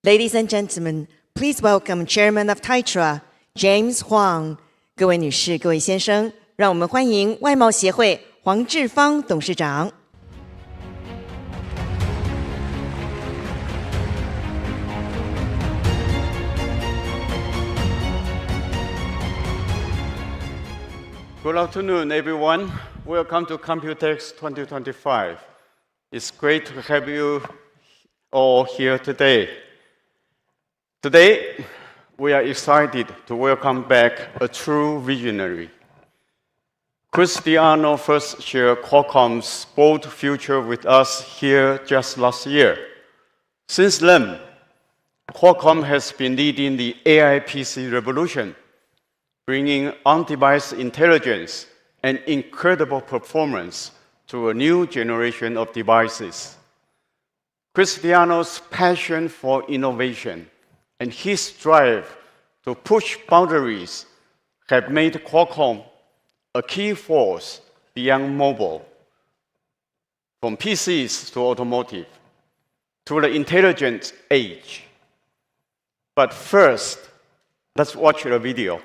Ladies and gentlemen, please welcome Chairman of TAIPEI, James Huang. 各位女士、各位先生，让我们欢迎外贸协会黄志芳董事长。Good afternoon, everyone. Welcome to Computex 2025. It's great to have you all here today. Today, we are excited to welcome back a true visionary. Cristiano first shared Qualcomm's bold future with us here just last year. Since then, Qualcomm has been leading the AI PC revolution, bringing on-device intelligence and incredible performance to a new generation of devices. Cristiano's passion for innovation and his drive to push boundaries have made Qualcomm a key force beyond mobile, from PCs to automotive, to the intelligent age. But first, let's watch the video.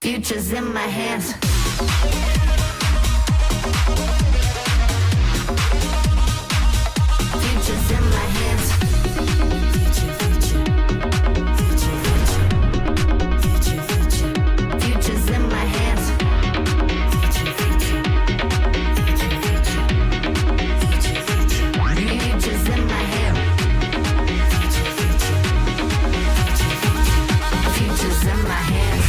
Futures in my hands. Futures in my hands. Futures in my hands. Futures in my hands. Futures in my hands.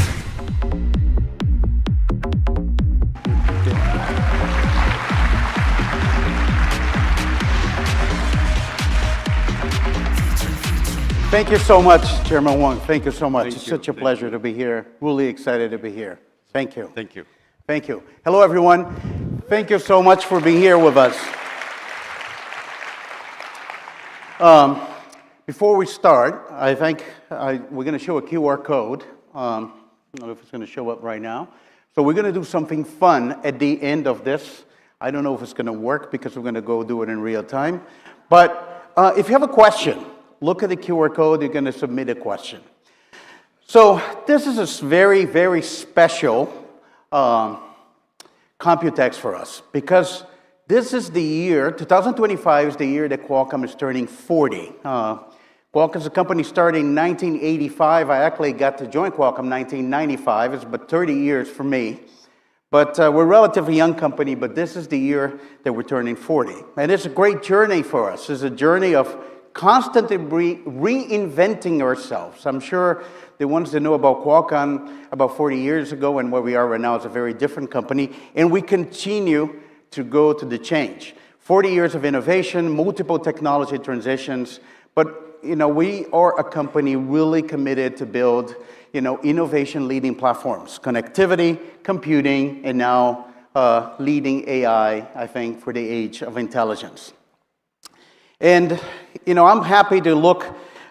Thank you so much, Chairman Wang. Thank you so much. It's such a Thank pleasure you. to be here. Really excited to be here. Thank you. Thank you. Thank you. Hello, everyone. Thank you so much for being here with us. Before we start, I think we're going to show a QR code. I don't know if it's going to show up right now. So we're going to do something fun at the end of this. I don't know if it's going to work because we're going to go do it in real time. But if you have a question, look at the QR code, you're going to submit a question. So this is a very, very special Computex for us because this is the year, 2025 is the year that Qualcomm is turning 40. Qualcomm is a company starting in 1985. I actually got to join Qualcomm in 1995. It's about 30 years for me. But we're a relatively young company, but this is the year that we're turning 40. And it's a great journey for us. It's a journey of constantly reinventing ourselves. I'm sure the ones that know about Qualcomm about 40 years ago and where we are right now is a very different company, and we continue to go to the change. 40 years of innovation, multiple technology transitions, but we are a company really committed to build innovation-leading platforms, connectivity, computing, and now leading AI, I think, for the age of intelligence. And, I'm happy to look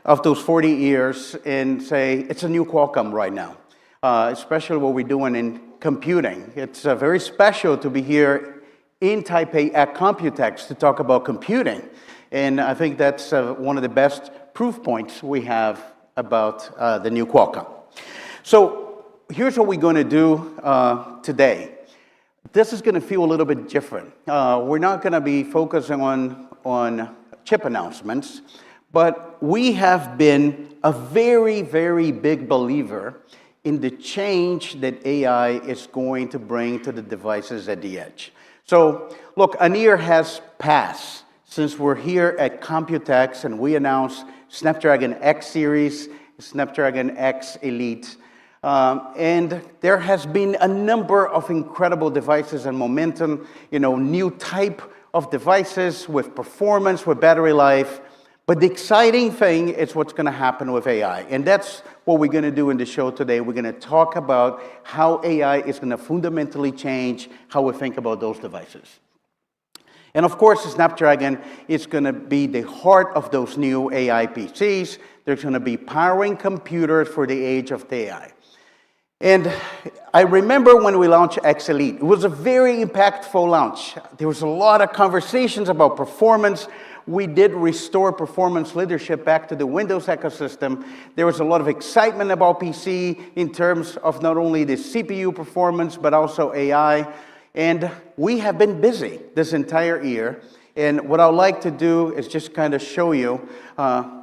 at those 40 years and say it's a new Qualcomm right now, especially what we're doing in computing. It's very special to be here in Taipei at Computex to talk about computing. And I think that's one of the best proof points we have about the new Qualcomm. So here's what we're going to do today. This is going to feel a little bit different. We're not going to be focusing on chip announcements, but we have been a very, very big believer in the change that AI is going to bring to the devices at the edge. So, look, a year has passed since we're here at Computex and we announced Snapdragon X series, Snapdragon X Elite, and there has been a number of incredible devices and momentum, new type of devices with performance, with battery life. But the exciting thing is what's going to happen with AI. And that's what we're going to do in the show today. We're going to talk about how AI is going to fundamentally change how we think about those devices. And of course, the Snapdragon is going to be the heart of those new AI PCs. They're going to be powering computers for the age of the AI. And I remember when we launched X Elite. It was a very impactful launch. There was a lot of conversations about performance. We did restore performance leadership back to the Windows ecosystem. There was a lot of excitement about PC in terms of not only the CPU performance, but also AI. And we have been busy this entire year. And what I'd like to do is just kind of show you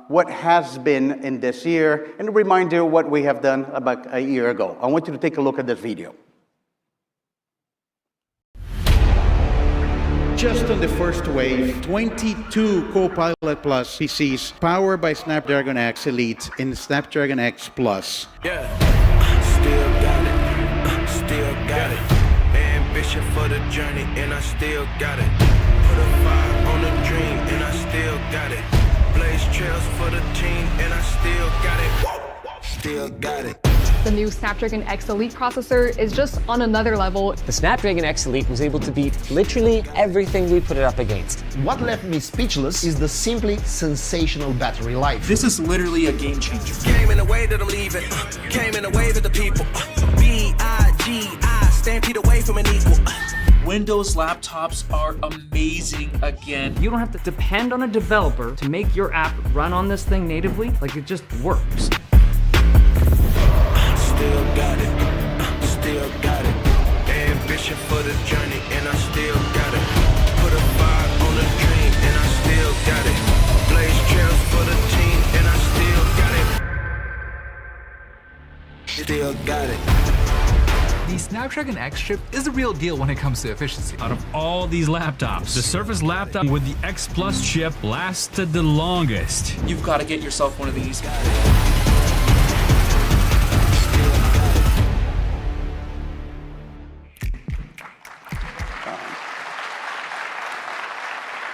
what has been in this year and remind you what we have done about a year ago. I want you to take a look at this video. Just on the first wave, 22 Copilot Plus PCs powered by Snapdragon X Elite and Snapdragon X Plus. Yeah, still got it. Ambition for the journey, and I still got it. Put a fire on the dream, and I still got it. Blaze trails for the team, and I still got it. Still got it. The new Snapdragon X Elite processor is just on another level. The Snapdragon X Elite was able to beat literally everything we put it up against. What left me speechless is the simply sensational battery life. This is literally a game changer. Came in the way that I'm leaving, came in the way that the people. B-I-G-I, stampede away from an equal. Windows laptops are amazing again. You don't have to depend on a developer to make your app run on this thing natively. Like, it just works. Still got it. Ambition for the journey, and I still got it. Put a fire on the dream, and I still got it. Blaze trails for the team, and I still got it. The Snapdragon X chip is the real deal when it comes to efficiency. Out of all these laptops, the Surface laptop with the X Plus chip lasted the longest. You've got to get yourself one of these.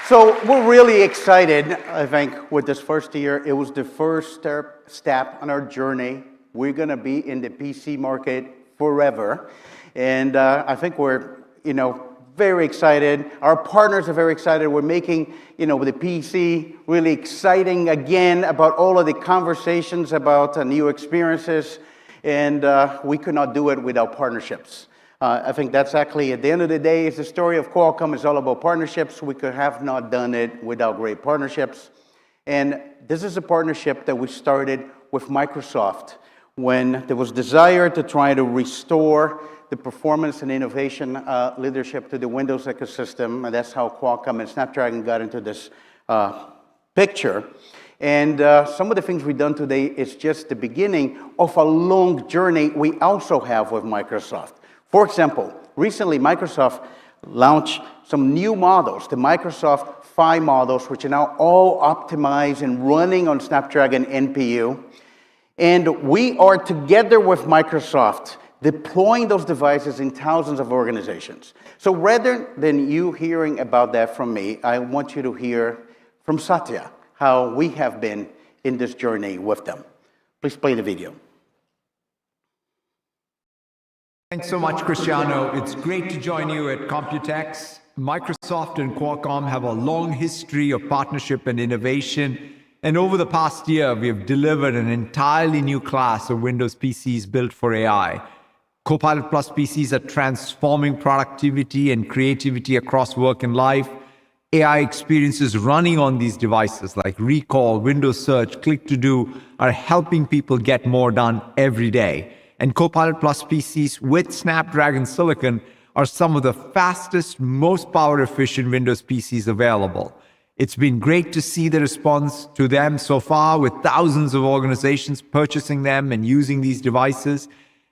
So we're really excited, I think, with this first year. It was the first step on our journey. We're going to be in the PC market forever. And I think we're, very excited. Our partners are very excited. We're making, the PC really exciting again about all of the conversations about new experiences. And we could not do it without partnerships. I think that's actually, at the end of the day, it's the story of Qualcomm. It's all about partnerships. We could have not done it without great partnerships. And this is a partnership that we started with Microsoft when there was desire to try to restore the performance and innovation leadership to the Windows ecosystem. And that's how Qualcomm and Snapdragon got into this picture. And some of the things we've done today is just the beginning of a long journey we also have with Microsoft. For example, recently Microsoft launched some new models, the Microsoft 5 models, which are now all optimized and running on Snapdragon NPU. And we are together with Microsoft deploying those devices in thousands of organizations. So rather than you hearing about that from me, I want you to hear from Satya how we have been in this journey with them. Please play the video. Thanks so much, Cristiano. It's great to join you at Computex. Microsoft and Qualcomm have a long history of partnership and innovation. And over the past year, we have delivered an entirely new class of Windows PCs built for AI. Copilot Plus PCs are transforming productivity and creativity across work and life. AI experiences running on these devices like Recall, Windows Search, Click to Do are helping people get more done every day. And Copilot Plus PCs with Snapdragon Silicon are some of the fastest, most power-efficient Windows PCs available. It's been great to see the response to them so far, with thousands of organizations purchasing them and using these devices.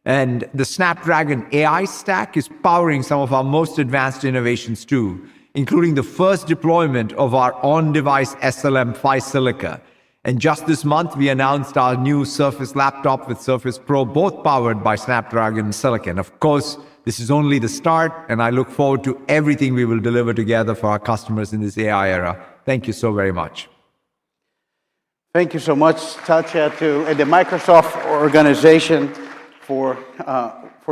And the Snapdragon AI stack is powering some of our most advanced innovations too, including the first deployment of our on-device SLM Phi Silica. And just this month, we announced our new Surface laptop with Surface Pro, both powered by Snapdragon Silicon. Of course, This is only the start, and I look forward to everything we will deliver together for our customers in this AI era. Thank you so very much. Thank you so much, Satya, and the Microsoft organization for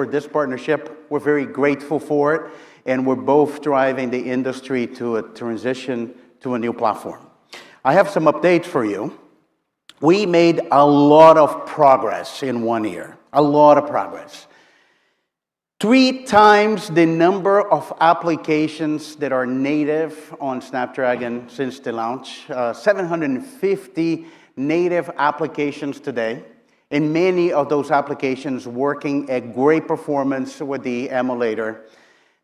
this partnership. We're very grateful for it, and we're both driving the industry to a transition to a new platform. I have some updates for you. We made a lot of progress in 1 year, a lot of progress. 3 times the number of applications that are native on Snapdragon since the launch, 750 native applications today, and many of those applications working at great performance with the emulator.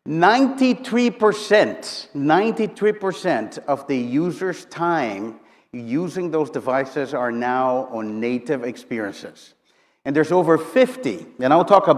93% of the users' time using those devices are now on native experiences. And there's over 50, and I'll talk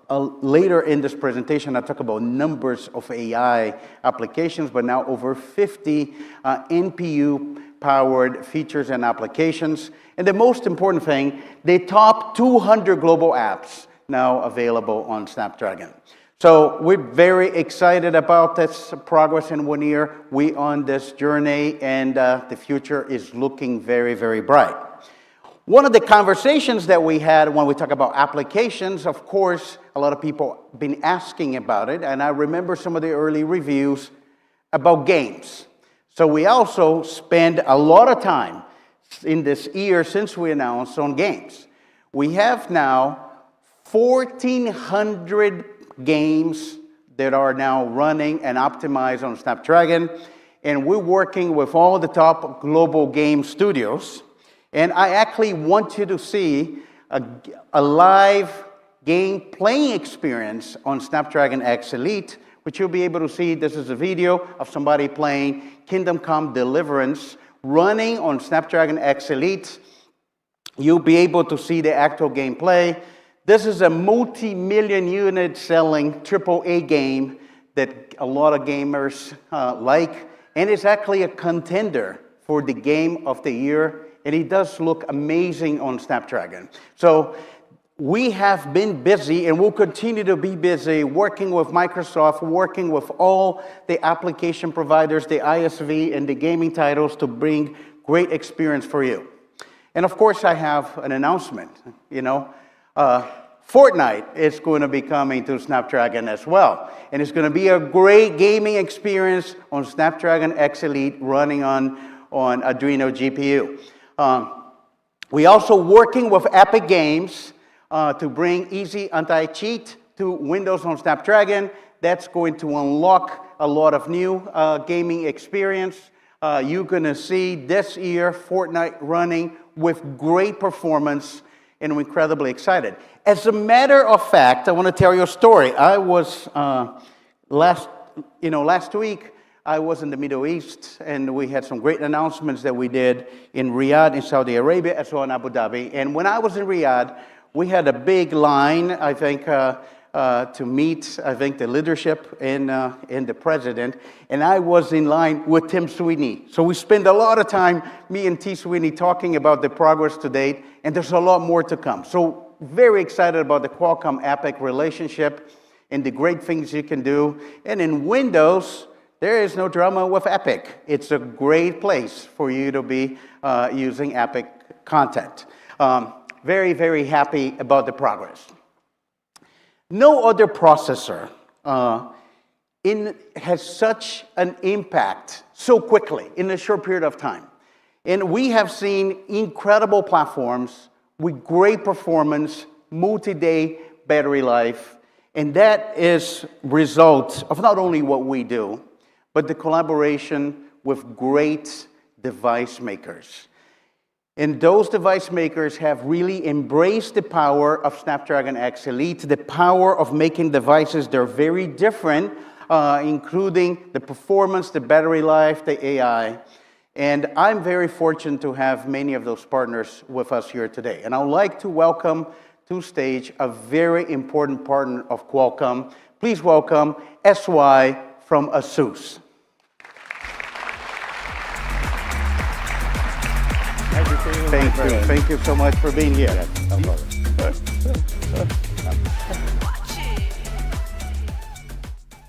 later in this presentation, I'll talk about numbers of AI applications, but now over 50 NPU-powered features and applications. And the most important thing, the top 200 global apps now available on Snapdragon. So we're very excited about this progress in 1 year. We're on this journey, and the future is looking very, very bright. One of the conversations that we had when we talk about applications, of course, a lot of people have been asking about it, and I remember some of the early reviews about games. So we also spend a lot of time in this year since we announced on games. We have now 1,400 games that are now running and optimized on Snapdragon, and we're working with all the top global game studios. And I actually want you to see a live game playing experience on Snapdragon X Elite, which you'll be able to see. This is a video of somebody playing Kingdom Come Deliverance running on Snapdragon X Elite. You'll be able to see the actual gameplay. This is a multi-million unit selling AAA game that a lot of gamers like, and it's actually a contender for the Game of the Year, and it does look amazing on Snapdragon. So we have been busy, and we'll continue to be busy working with Microsoft, working with all the application providers, the ISV, and the gaming titles to bring great experience for you. And of course, I have an announcement, Fortnite is going to be coming to Snapdragon as well. And it's going to be a great gaming experience on Snapdragon X Elite running on Adreno GPU. We also working with Epic Games to bring easy anti-cheat to Windows on Snapdragon. That's going to unlock a lot of new gaming experience. You're going to see this year Fortnite running with great performance, and I'm incredibly excited. As a matter of fact, I want to tell you a story. I was last week, I was in the Middle East, and we had some great announcements that we did in Riyadh, in Saudi Arabia, as well in Abu Dhabi. And when I was in Riyadh, we had a big line, I think, to meet, I think, the leadership and the president. And I was in line with Tim Sweeney. So we spent a lot of time, me and T. Sweeney, talking about the progress to date, and there's a lot more to come. So very excited about the Qualcomm Epic relationship and the great things you can do. And in Windows, there is no drama with Epic. It's a great place for you to be using Epic content. Very, very happy about the progress. No other processor has such an impact so quickly in a short period of time. And we have seen incredible platforms with great performance, multi-day battery life, and that is result of not only what we do, but the collaboration with great device makers. And those device makers have really embraced the power of Snapdragon X Elite, the power of making devices that are very different, including the performance, the battery life, the AI. And I'm very fortunate to have many of those partners with us here today. And I would like to welcome to stage a very important partner of Qualcomm. Please welcome SY from ASUS. Thank you so much for being here.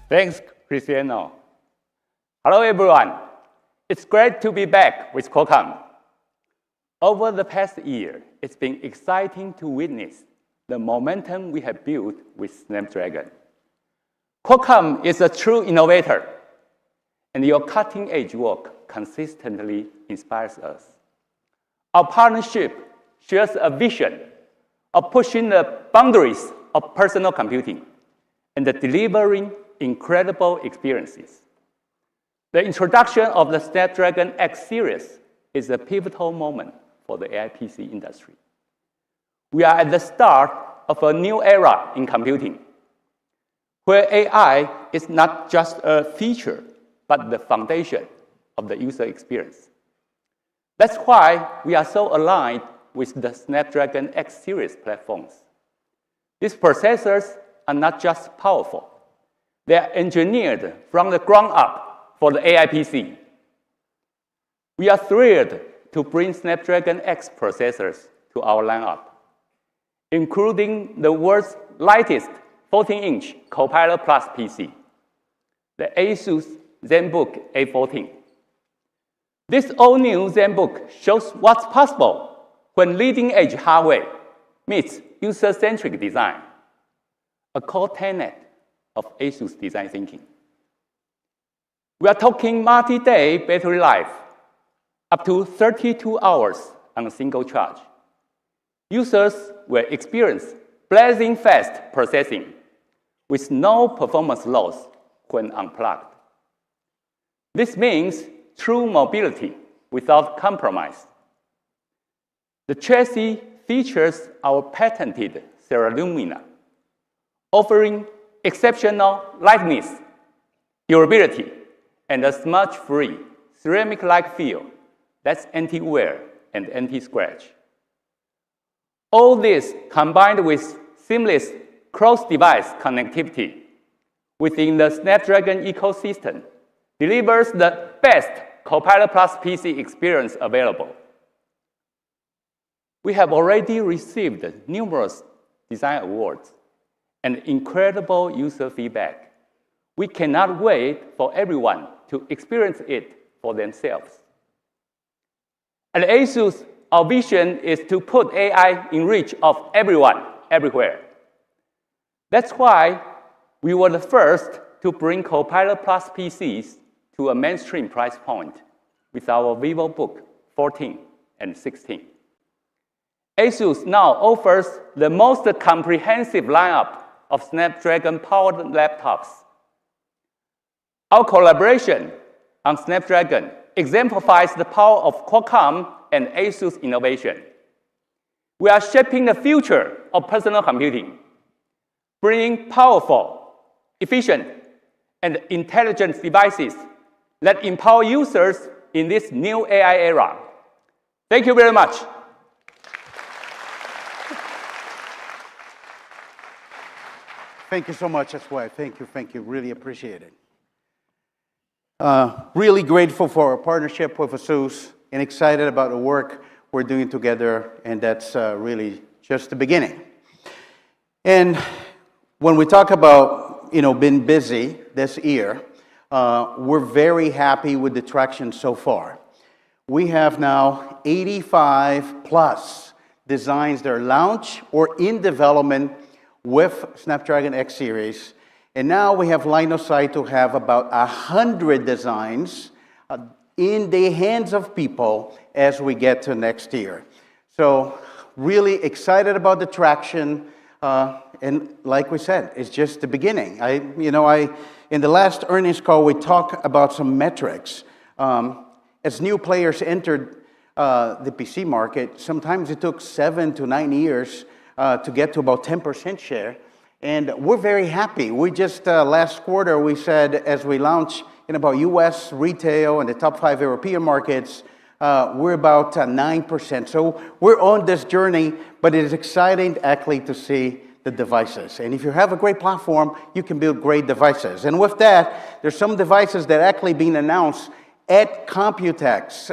Thanks, Cristiano. Hello, everyone. It's great to be back with Qualcomm. Over the past year, it's been exciting to witness the momentum we have built with Snapdragon. Qualcomm is a true innovator, and your cutting-edge work consistently inspires us. Our partnership shares a vision of pushing the boundaries of personal computing and delivering incredible experiences. The introduction of the Snapdragon X series is a pivotal moment for the AI PC industry. We are at the start of a new era in computing, where AI is not just a feature, but the foundation of the user experience. That's why we are so aligned with the Snapdragon X series platforms. These processors are not just powerful, they are engineered from the ground up for the AI PC. We are thrilled to bring Snapdragon X processors to our lineup, including the world's lightest 14-inch Copilot Plus PC, the ASUS ZenBook A14. This all-new ZenBook shows what's possible when leading-edge hardware meets user-centric design, a core tenet of ASUS design thinking. We are talking multi-day battery life, up to 32 hours on a single charge. Users will experience blazing fast processing with no performance loss when unplugged. This means true mobility without compromise. The chassis features our patented Ceralumina, offering exceptional lightness, durability, and a smudge-free ceramic-like feel that's anti-wear and anti-scratch. All this combined with seamless cross-device connectivity within the Snapdragon ecosystem delivers the best Copilot Plus PC experience available. We have already received numerous design awards and incredible user feedback. We cannot wait for everyone to experience it for themselves. At ASUS, our vision is to put AI in reach of everyone, everywhere. That's why we were the first to bring Copilot Plus PCs to a mainstream price point with our VivoBook 14 and 16. ASUS now offers the most comprehensive lineup of Snapdragon-powered laptops. Our collaboration on Snapdragon exemplifies the power of Qualcomm and ASUS innovation. We are shaping the future of personal computing, bringing powerful, efficient, and intelligent devices that empower users in this new AI era. Thank you very much. Thank you so much, that's why. Thank you. Really appreciate it. Really grateful for our partnership with ASUS and excited about the work we're doing together, and that's really just the beginning. And when we talk about, been busy this year, we're very happy with the traction so far. We have now 85 plus designs that are launched or in development with Snapdragon X series. And now we have line of sight to have about 100 designs in the hands of people as we get to next year. So really excited about the traction. And like we said, it's just the beginning. In the last earnings call, we talked about some metrics. As new players entered the PC market, sometimes it took 7 to 9 years to get to about 10% share. And we're very happy. We just, last quarter, we said as we launch in about US retail and the top 5 European markets, we're about 9%. So we're on this journey, but it is exciting actually to see the devices. And if you have a great platform, you can build great devices. And with that, there's some devices that are actually being announced at Computex.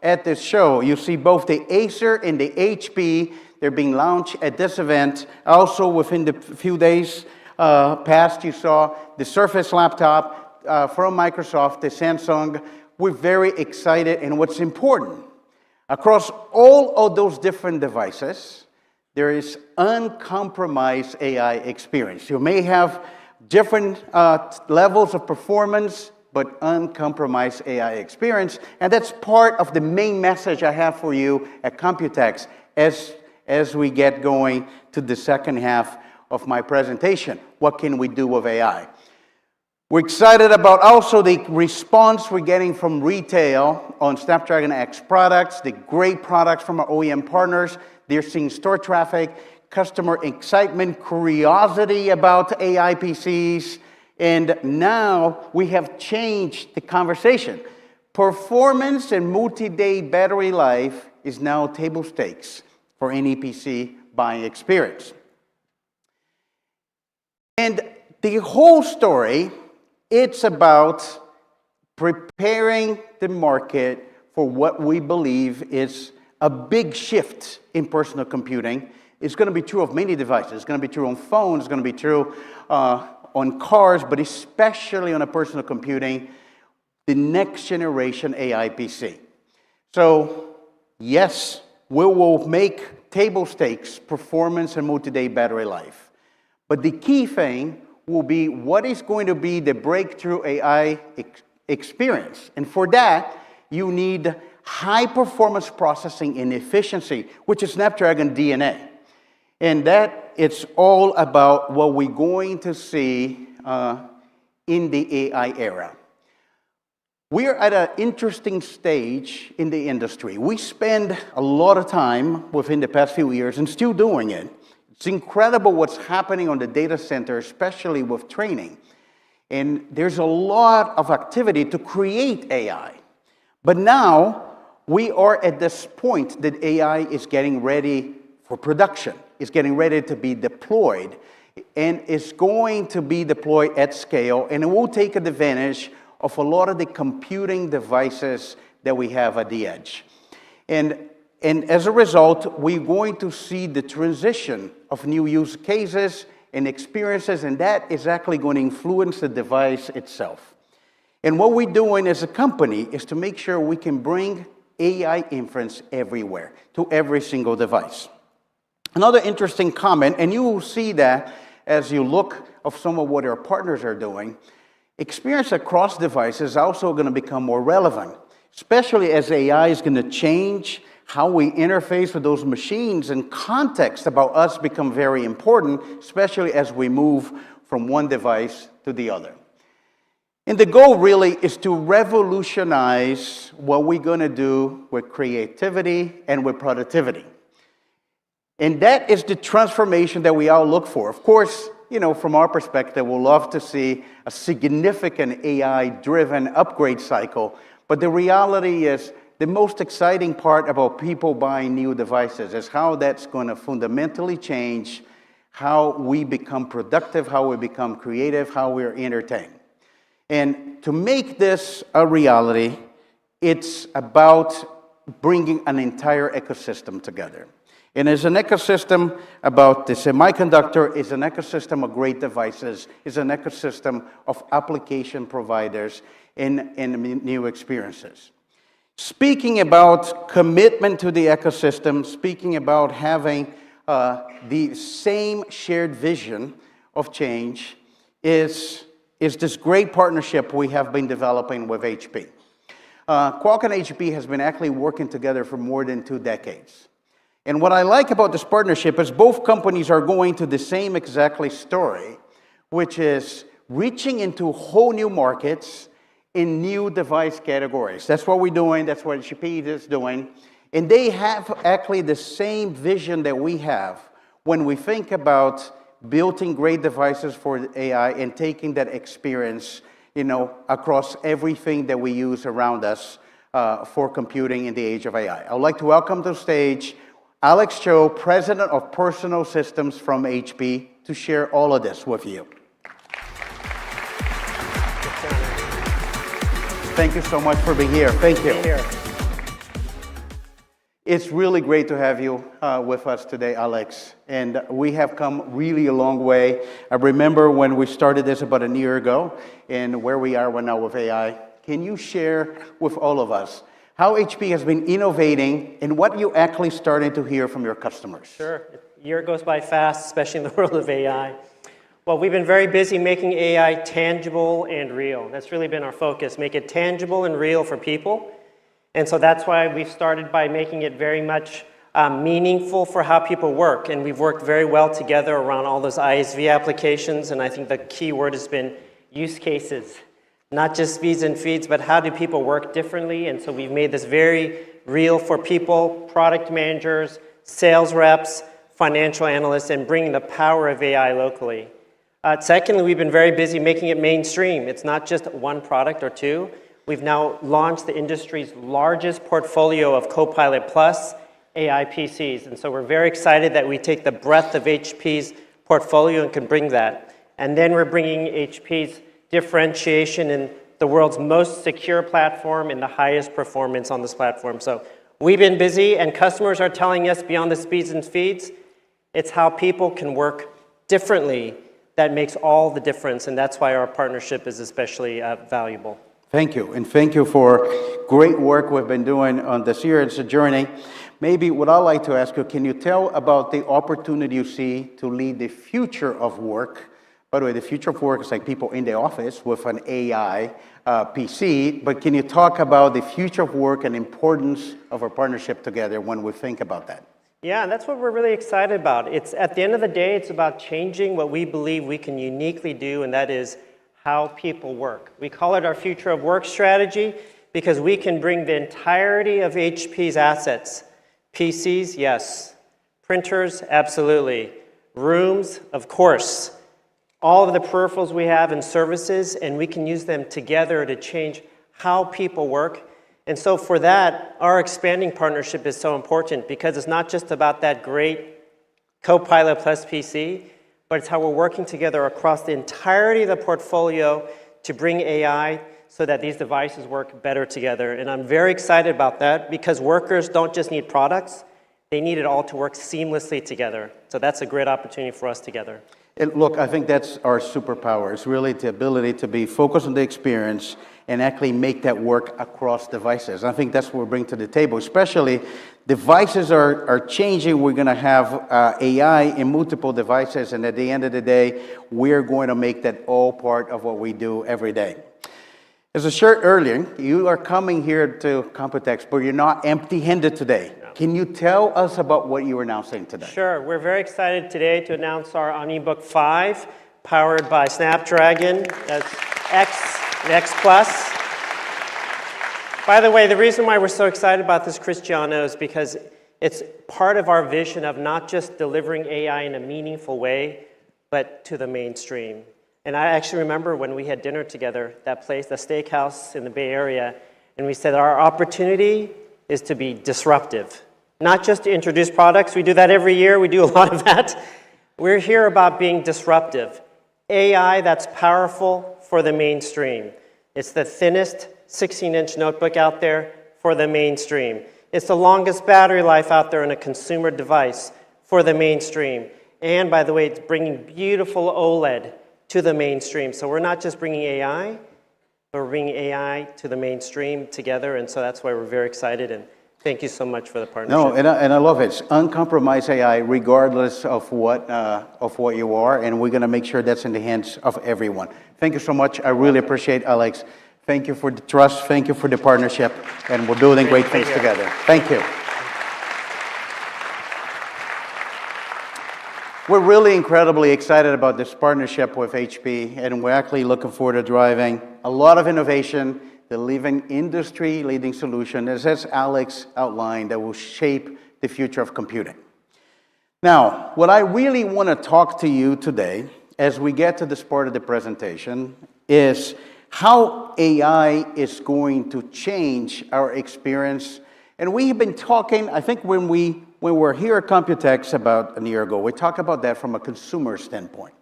At this show, you see both the Acer and the HP. They're being launched at this event. Also, within the few days, past, you saw the Surface laptop from Microsoft, the Samsung. We're very excited, and what's important, across all of those different devices, there is uncompromised AI experience. You may have different levels of performance, but uncompromised AI experience, and that's part of the main message I have for you at Computex as we get going to the second half of my presentation. What can we do with AI? We're excited about also the response we're getting from retail on Snapdragon X products, the great products from our OEM partners. They're seeing store traffic, customer excitement, curiosity about AI PCs, and now we have changed the conversation. Performance and multi-day battery life is now table stakes for any PC buying experience. And the whole story, it's about preparing the market for what we believe is a big shift in personal computing. It's going to be true of many devices. It's going to be true on phones. It's going to be true on cars, but especially on a personal computing, the next generation AI PC. So, yes, we will make table stakes performance and multi-day battery life. But the key thing will be what is going to be the breakthrough AI experience. And for that, you need high performance processing and efficiency, which is Snapdragon DNA. And that it's all about what we're going to see in the AI era. We're at an interesting stage in the industry. We spend a lot of time within the past few years and still doing it. It's incredible what's happening on the data center, especially with training. And there's a lot of activity to create AI. But now we are at this point that AI is getting ready for production. It's getting ready to be deployed. And it's going to be deployed at scale. And it will take advantage of a lot of the computing devices that we have at the edge. And as a result, we're going to see the transition of new use cases and experiences, and that is actually going to influence the device itself. And what we're doing as a company is to make sure we can bring AI inference everywhere, to every single device. Another interesting comment, and you will see that as you look of some of what our partners are doing, experience across devices is also going to become more relevant, especially as AI is going to change how we interface with those machines, and context about us become very important, especially as we move from one device to the other. And the goal really is to revolutionize what we're going to do with creativity and with productivity. And that is the transformation that we all look for. Of course, you know, from our perspective, we'll love to see a significant AI-driven upgrade cycle, but the reality is the most exciting part about people buying new devices is how that's going to fundamentally change how we become productive, how we become creative, how we're entertained. And to make this a reality, it's about bringing an entire ecosystem together. And as an ecosystem about the semiconductor, is an ecosystem of great devices, is an ecosystem of application providers and new experiences. Speaking about commitment to the ecosystem, speaking about having the same shared vision of change is this great partnership we have been developing with HP. Qualcomm and HP has been actually working together for more than 2 decades. And what I like about this partnership is both companies are going to the same exactly story, which is reaching into whole new markets in new device categories. That's what we're doing. That's what HP is doing. And they have actually the same vision that we have when we think about building great devices for AI and taking that experience, you know, across everything that we use around us for computing in the age of AI. I would like to welcome to the stage Alex Cho, President of Personal Systems from HP, to share all of this with you. Thank you so much for being here. Thank you. It's really great to have you with us today, Alex. And we have come really a long way. I remember when we started this about a year ago and where we are right now with AI. Can you share with all of us how HP has been innovating and what you actually started to hear from your customers? Sure. A year goes by fast, especially in the world of AI. Well, we've been very busy making AI tangible and real. That's really been our focus, make it tangible and real for people. And so that's why we've started by making it very much meaningful for how people work. And we've worked very well together around all those ISV applications. And I think the key word has been use cases. Not just speeds and feeds, but how do people work differently? And so we've made this very real for people, product managers, sales reps, financial analysts, and bringing the power of AI locally. Secondly, we've been very busy making it mainstream. It's not just one product or two. We've now launched the industry's largest portfolio of Copilot Plus AI PCs. And so we're very excited that we take the breadth of HP's portfolio and can bring that. And then we're bringing HP's differentiation in the world's most secure platform and the highest performance on this platform. So we've been busy, and customers are telling us beyond the speeds and feeds, it's how people can work differently that makes all the difference. And that's why our partnership is especially valuable. Thank you, and thank you for great work we've been doing on this year. It's a journey. Maybe what I'd like to ask you, can you tell about the opportunity you see to lead the future of work? By the way, the future of work is like people in the office with an AI PC, but can you talk about the future of work and importance of our partnership together when we think about that? Yeah, that's what we're really excited about. It's at the end of the day, it's about changing what we believe we can uniquely do, and that is how people work. We call it our future of work strategy because we can bring the entirety of HP's assets. PCs, yes. Printers, absolutely. Rooms, of course. All of the peripherals we have and services, and we can use them together to change how people work. And so for that, our expanding partnership is so important because it's not just about that great Copilot Plus PC, but it's how we're working together across the entirety of the portfolio to bring AI so that these devices work better together. And I'm very excited about that because workers don't just need products, they need it all to work seamlessly together. So that's a great opportunity for us together. And look, I think that's our superpower. It's really the ability to be focused on the experience and actually make that work across devices. I think that's what we bring to the table, especially devices are changing. We're going to have AI in multiple devices, and at the end of the day, we're going to make that all part of what we do every day. As I shared earlier, you are coming here to Computex, but you're not empty-handed today. No. Can you tell us about what you are announcing today? Sure. We're very excited today to announce our OmniBook 5, powered by Snapdragon. That's X Plus. By the way, the reason why we're so excited about this, Cristiano, is because it's part of our vision of not just delivering AI in a meaningful way, but to the mainstream. And I actually remember when we had dinner together, that place, the steakhouse in the Bay Area, and we said our opportunity is to be disruptive. Not just to introduce products, we do that every year, we do a lot of that. We're here about being disruptive. AI that's powerful for the mainstream. It's the thinnest 16-inch notebook out there for the mainstream. It's the longest battery life out there in a consumer device for the mainstream. And by the way, it's bringing beautiful OLED to the mainstream. So we're not just bringing AI, but we're bringing AI to the mainstream together. And so that's why we're very excited. And thank you so much for the partnership. No, and I love it. It's uncompromised AI, regardless of what you are. And we're going to make sure that's in the hands of everyone. Thank you so much. I really appreciate Alex. Thank you for the trust. Thank you for the partnership. And we're building great things together. Thank you. We're really incredibly excited about this partnership with HP, and we're actually looking forward to driving a lot of innovation, delivering industry-leading solutions, as Alex outlined, that will shape the future of computing. Now, what I really want to talk to you today, as we get to this part of the presentation, is how AI is going to change our experience. And we have been talking, I think when we were here at Computex about a year ago, we talked about that from a consumer standpoint.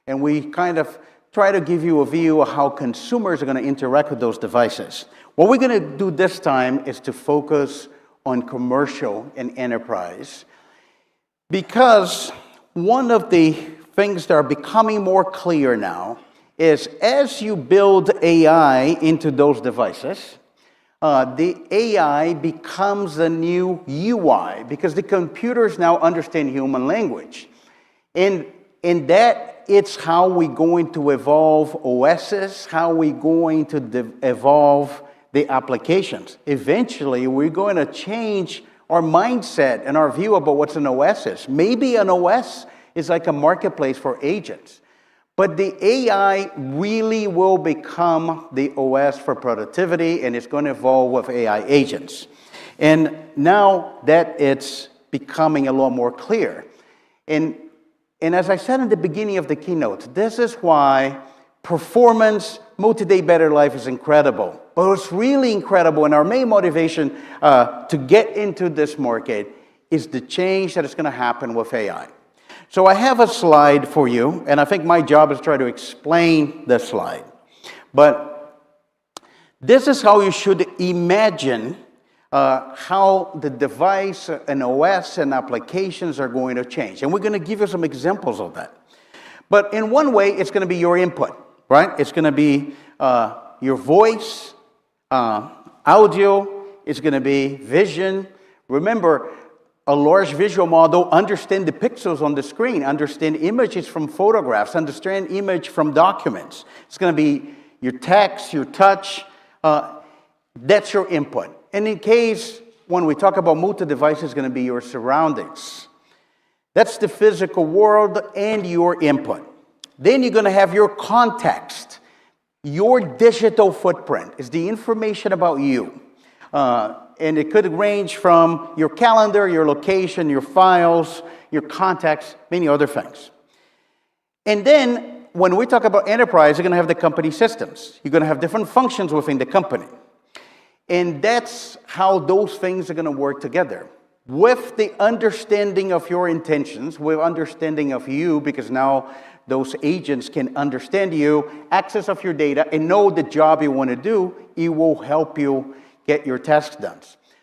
And we kind of try to give you a view of how consumers are going to interact with those devices. What we're going to do this time is to focus on commercial and enterprise. Because one of the things that are becoming more clear now is as you build AI into those devices, the AI becomes the new UI because the computers now understand human language. And that it's how we're going to evolve OSs, how we're going to evolve the applications. Eventually, we're going to change our mindset and our view about what's an OS is. Maybe an OS is like a marketplace for agents. But the AI really will become the OS for productivity, and it's going to evolve with AI agents. And now that it's becoming a lot more clear. And as I said in the beginning of the keynote, this is why performance, multi-day better life is incredible. But what's really incredible, and our main motivation to get into this market, is the change that is going to happen with AI. So I have a slide for you, and I think my job is to try to explain the slide. But this is how you should imagine how the device and OS and applications are going to change. And we're going to give you some examples of that. But in one way, it's going to be your input, right? It's going to be your voice, audio, it's going to be vision. Remember, a large visual model understands the pixels on the screen, understand images from photographs, understand image from documents. It's going to be your text, your touch. That's your input. And in case, when we talk about multi-device, it's going to be your surroundings. That's the physical world and your input. Then you're going to have your context. Your digital footprint is the information about you. And it could range from your calendar, your location, your files, your contacts, many other things. And then when we talk about enterprise, you're going to have the company systems. You're going to have different functions within the company. And that's how those things are going to work together. With the understanding of your intentions, with understanding of you, because now those agents can understand you, access of your data, and know the job you want to do, it will help you get your tasks done.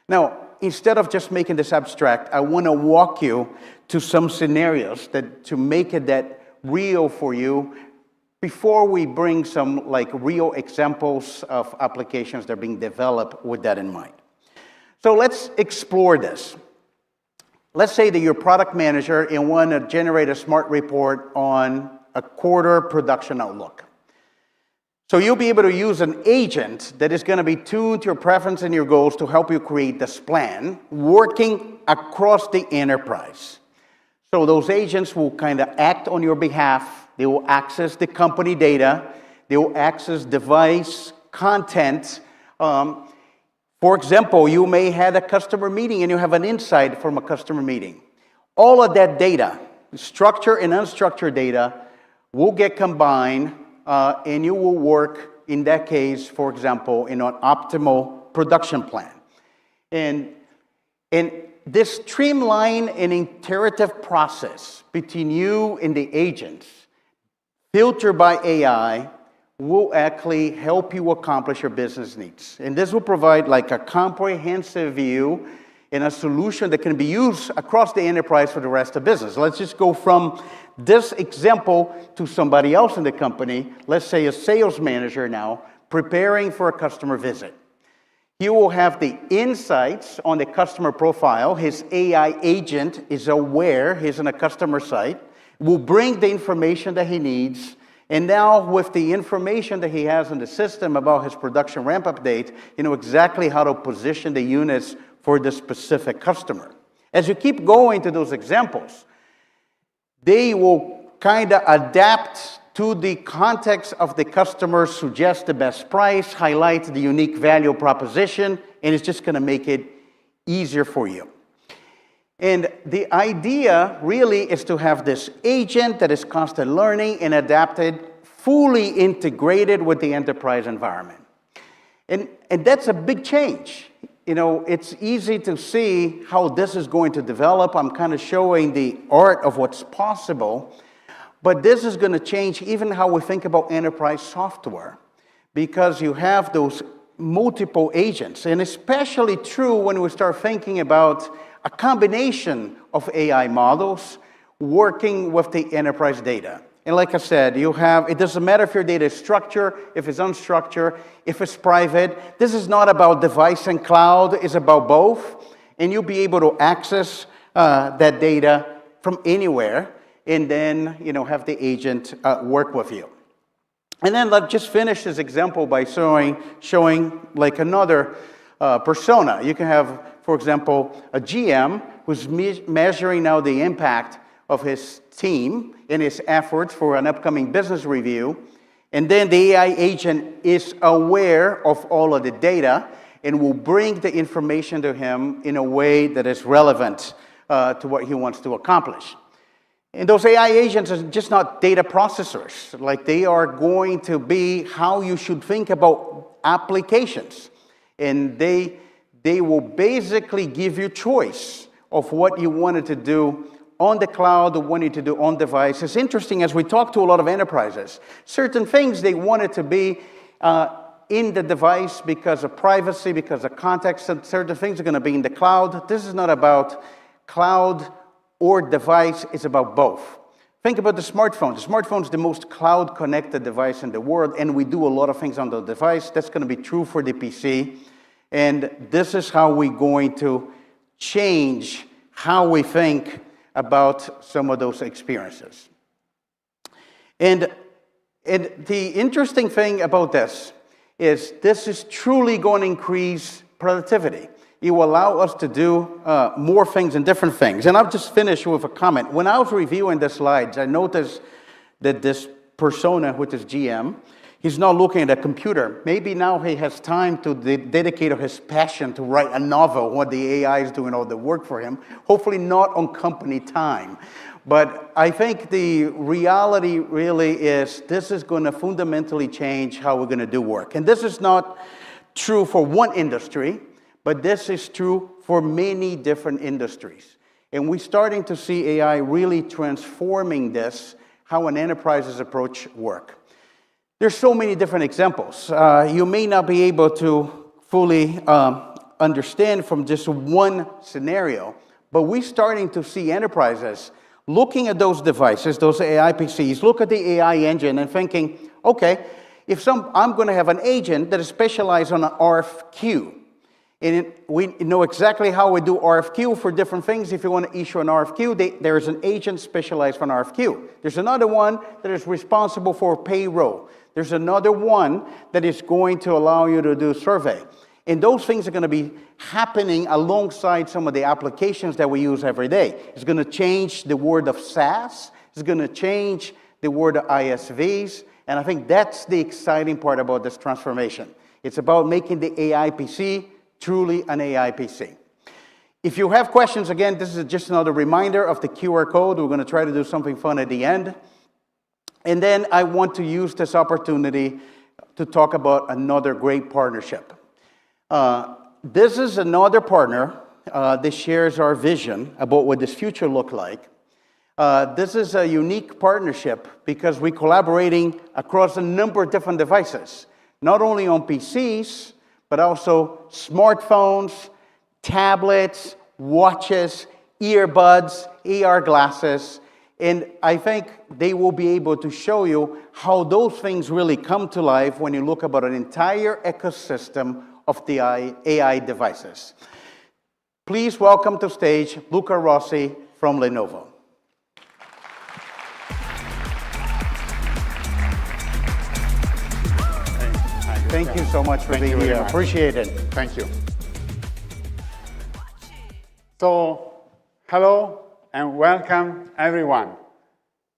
Now, instead of just making this abstract, I want to walk you to some scenarios to make it that real for you before we bring some real examples of applications that are being developed with that in mind. So let's explore this. Let's say that you're a product manager and want to generate a smart report on a quarter production outlook. So you'll be able to use an agent that is going to be tuned to your preference and your goals to help you create this plan, working across the enterprise. So those agents will kind of act on your behalf. They will access the company data. They will access device content. For example, you may have a customer meeting and you have an insight from a customer meeting. All of that data, structured and unstructured data, will get combined. And you will work, in that case, for example, in an optimal production plan. And this streamlined and iterative process between you and the agents, filtered by AI, will actually help you accomplish your business needs. And this will provide a comprehensive view and a solution that can be used across the enterprise for the rest of business. Let's just go from this example to somebody else in the company, let's say a sales manager now, preparing for a customer visit. He will have the insights on the customer profile. His AI agent is aware he's on a customer site, will bring the information that he needs, and now with the information that he has in the system about his production ramp-up date, you know exactly how to position the units for the specific customer. As you keep going to those examples, they will kind of adapt to the context of the customer, suggest the best price, highlight the unique value proposition, and it's just going to make it easier for you. And the idea really is to have this agent that is constantly learning and adapted, fully integrated with the enterprise environment. And that's a big change. You know, it's easy to see how this is going to develop. I'm kind of showing the art of what's possible. But this is going to change even how we think about enterprise software. Because you have those multiple agents, and especially true when we start thinking about a combination of AI models working with the enterprise data. And like I said, it doesn't matter if your data is structured, if it's unstructured, if it's private. This is not about device and cloud, it's about both. And you'll be able to access that data from anywhere and then have the agent work with you. And then let's just finish this example by showing like another persona. You can have, for example, a GM who's measuring now the impact of his team and his efforts for an upcoming business review. And then the AI agent is aware of all of the data and will bring the information to him in a way that is relevant to what he wants to accomplish. And those AI agents are just not data processors. Like, they are going to be how you should think about applications. And they will basically give you choice of what you wanted to do on the cloud or wanted to do on device. It's interesting, as we talk to a lot of enterprises, certain things they wanted to be in the device because of privacy, because of context, and certain things are going to be in the cloud. This is not about cloud or device, it's about both. Think about the smartphone. The smartphone is the most cloud-connected device in the world, and we do a lot of things on the device. That's going to be true for the PC. And this is how we're going to change how we think about some of those experiences. And the interesting thing about this is truly going to increase productivity. It will allow us to do more things and different things. And I'll just finish with a comment. When I was reviewing the slides, I noticed that this persona, which is GM, he's not looking at a computer. Maybe now he has time to dedicate his passion to write a novel when the AI is doing all the work for him. Hopefully not on company time. But I think the reality really is this is going to fundamentally change how we're going to do work. And this is not true for one industry, but this is true for many different industries. And we're starting to see AI really transforming this, how an enterprise's approach work. There's so many different examples. You may not be able to fully understand from just one scenario, but we're starting to see enterprises looking at those devices, those AI PCs, look at the AI engine and thinking, okay, I'm going to have an agent that is specialized on an RFQ. And we know exactly how we do RFQ for different things. If you want to issue an RFQ, there's an agent specialized for an RFQ. There's another one that is responsible for payroll. There's another one that is going to allow you to do survey. And those things are going to be happening alongside some of the applications that we use every day. It's going to change the word of SaaS. It's going to change the word of ISVs. And I think that's the exciting part about this transformation. It's about making the AI PC truly an AI PC. If you have questions, again, this is just another reminder of the QR code. We're going to try to do something fun at the end. And then I want to use this opportunity to talk about another great partnership. This is another partner that shares our vision about what this future looks like. This is a unique partnership because we're collaborating across a number of different devices, not only on PCs, but also smartphones, tablets, watches, earbuds, AR glasses. And I think they will be able to show you how those things really come to life when you look about an entire ecosystem of the AI devices. Please welcome to stage Luca Rossi from Lenovo. Thank you so much for being here. Appreciate it. Thank you. So, hello and welcome everyone.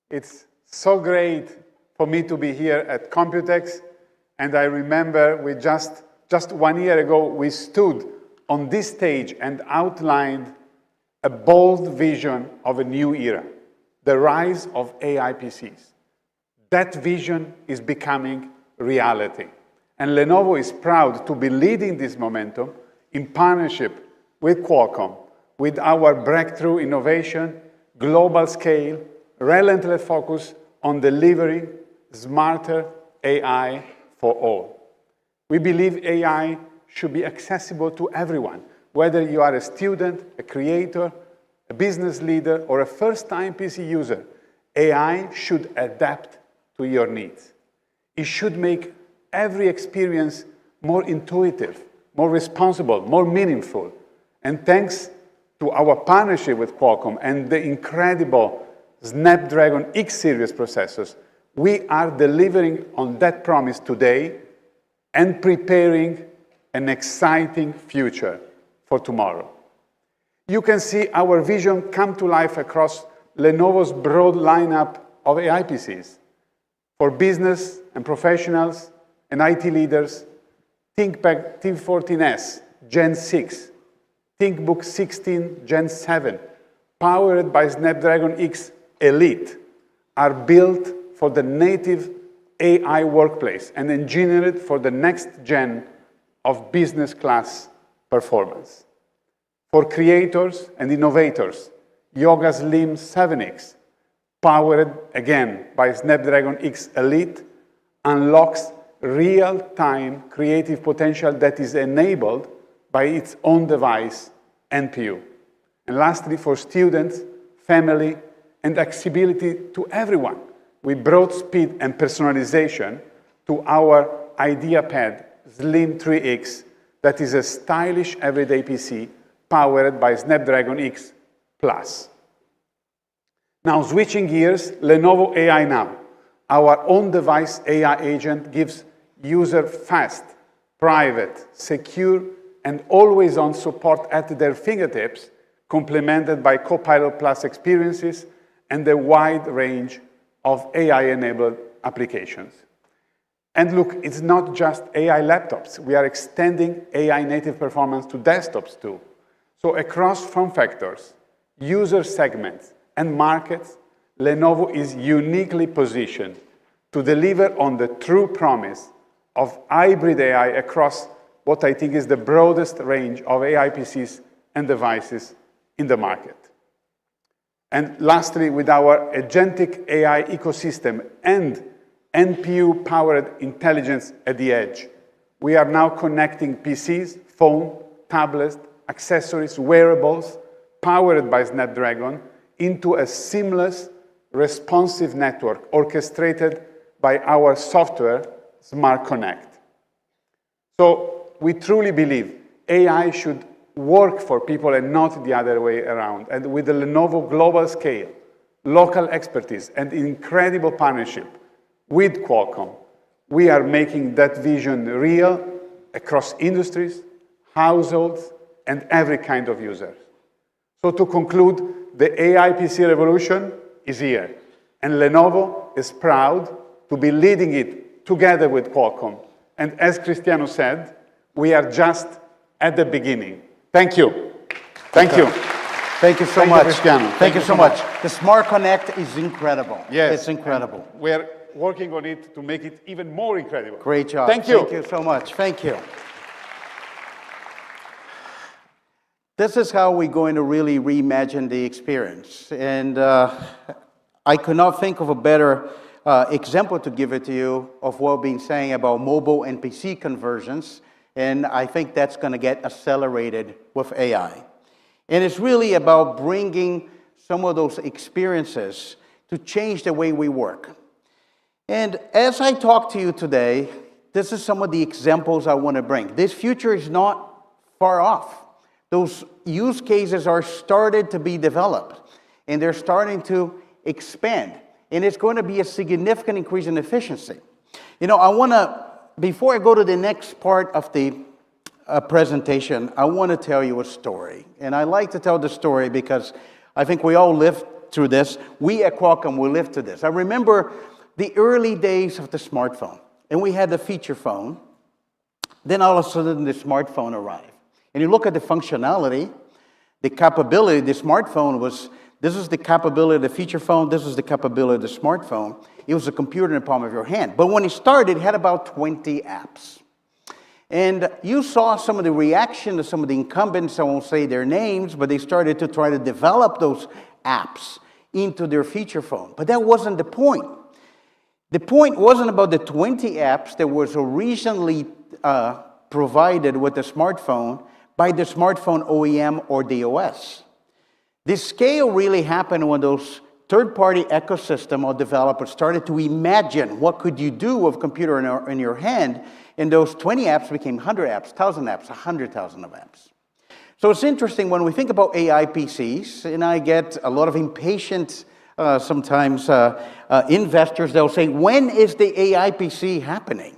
It's so great for me to be here at Computex, and I remember just 1 year ago we stood on this stage and outlined a bold vision of a new era, the rise of AI PCs. That vision is becoming reality. And Lenovo is proud to be leading this momentum in partnership with Qualcomm, with our breakthrough innovation, global scale, relentless focus on delivering smarter AI for all. We believe AI should be accessible to everyone, whether you are a student, a creator, a business leader, or a first-time PC user. AI should adapt to your needs. It should make every experience more intuitive, more responsible, more meaningful. And thanks to our partnership with Qualcomm and the incredible Snapdragon X series processors, we are delivering on that promise today and preparing an exciting future for tomorrow. You can see our vision come to life across Lenovo's broad lineup of AI PCs. For business and professionals and IT leaders, ThinkPad T14S Gen 6, ThinkBook 16 Gen 7, powered by Snapdragon X Elite, are built for the native AI workplace and engineered for the next gen of business class performance. For creators and innovators, Yoga Slim 7X, powered again by Snapdragon X Elite, unlocks real-time creative potential that is enabled by its own device, NPU. And lastly, for students, family, and accessibility to everyone, we brought speed and personalization to our IdeaPad Slim 3X that is a stylish everyday PC powered by Snapdragon X Plus. Now, switching gears, Lenovo AI Now, our on-device AI agent, gives users fast, private, secure, and always-on support at their fingertips, complemented by Copilot Plus experiences and a wide range of AI-enabled applications. And look, it's not just AI laptops. We are extending AI-native performance to desktops too. So across form factors, user segments, and markets, Lenovo is uniquely positioned to deliver on the true promise of hybrid AI across what I think is the broadest range of AI PCs and devices in the market. And lastly, with our agentic AI ecosystem and NPU-powered intelligence at the edge, we are now connecting PCs, phone, tablets, accessories, wearables, powered by Snapdragon, into a seamless, responsive network orchestrated by our software, Smart Connect. So we truly believe AI should work for people and not the other way around. And with the Lenovo global scale, local expertise, and incredible partnership with Qualcomm, we are making that vision real across industries, households, and every kind of user. So to conclude, the AI PC revolution is here, and Lenovo is proud to be leading it together with Qualcomm. And as Cristiano said, we are just at the beginning. Thank you. Thank you. Thank you so much. Cristiano. Thank you so much. The Smart Connect is incredible. Yes. It's incredible. We're working on it to make it even more incredible. Great job. Thank you. Thank you so much. Thank you. This is how we're going to really reimagine the experience. And I could not think of a better example to give it to you of what we've been saying about mobile and PC conversions. And I think that's going to get accelerated with AI. And it's really about bringing some of those experiences to change the way we work. And as I talk to you today, this is some of the examples I want to bring. This future is not far off. Those use cases are started to be developed, and they're starting to expand. And it's going to be a significant increase in efficiency. You know, I want to, before I go to the next part of the presentation, I want to tell you a story. And I like to tell the story because I think we all lived through this. We at Qualcomm, we lived through this. I remember the early days of the smartphone, and we had the feature phone. Then all of a sudden, the smartphone arrived. And you look at the functionality, the capability, the smartphone was, this is the capability of the feature phone, this is the capability of the smartphone. It was a computer in the palm of your hand. But when it started, it had about 20 apps. And you saw some of the reaction to some of the incumbents, I won't say their names, but they started to try to develop those apps into their feature phone. But that wasn't the point. The point wasn't about the 20 apps that was originally provided with the smartphone by the smartphone OEM or the OS. The scale really happened when those third-party ecosystem or developers started to imagine what could you do with a computer in your hand, and those 20 apps became 100 apps, 1,000 apps, 100,000 of apps. So it's interesting when we think about AI PCs, and I get a lot of impatient sometimes investors, they'll say, when is the AI PC happening?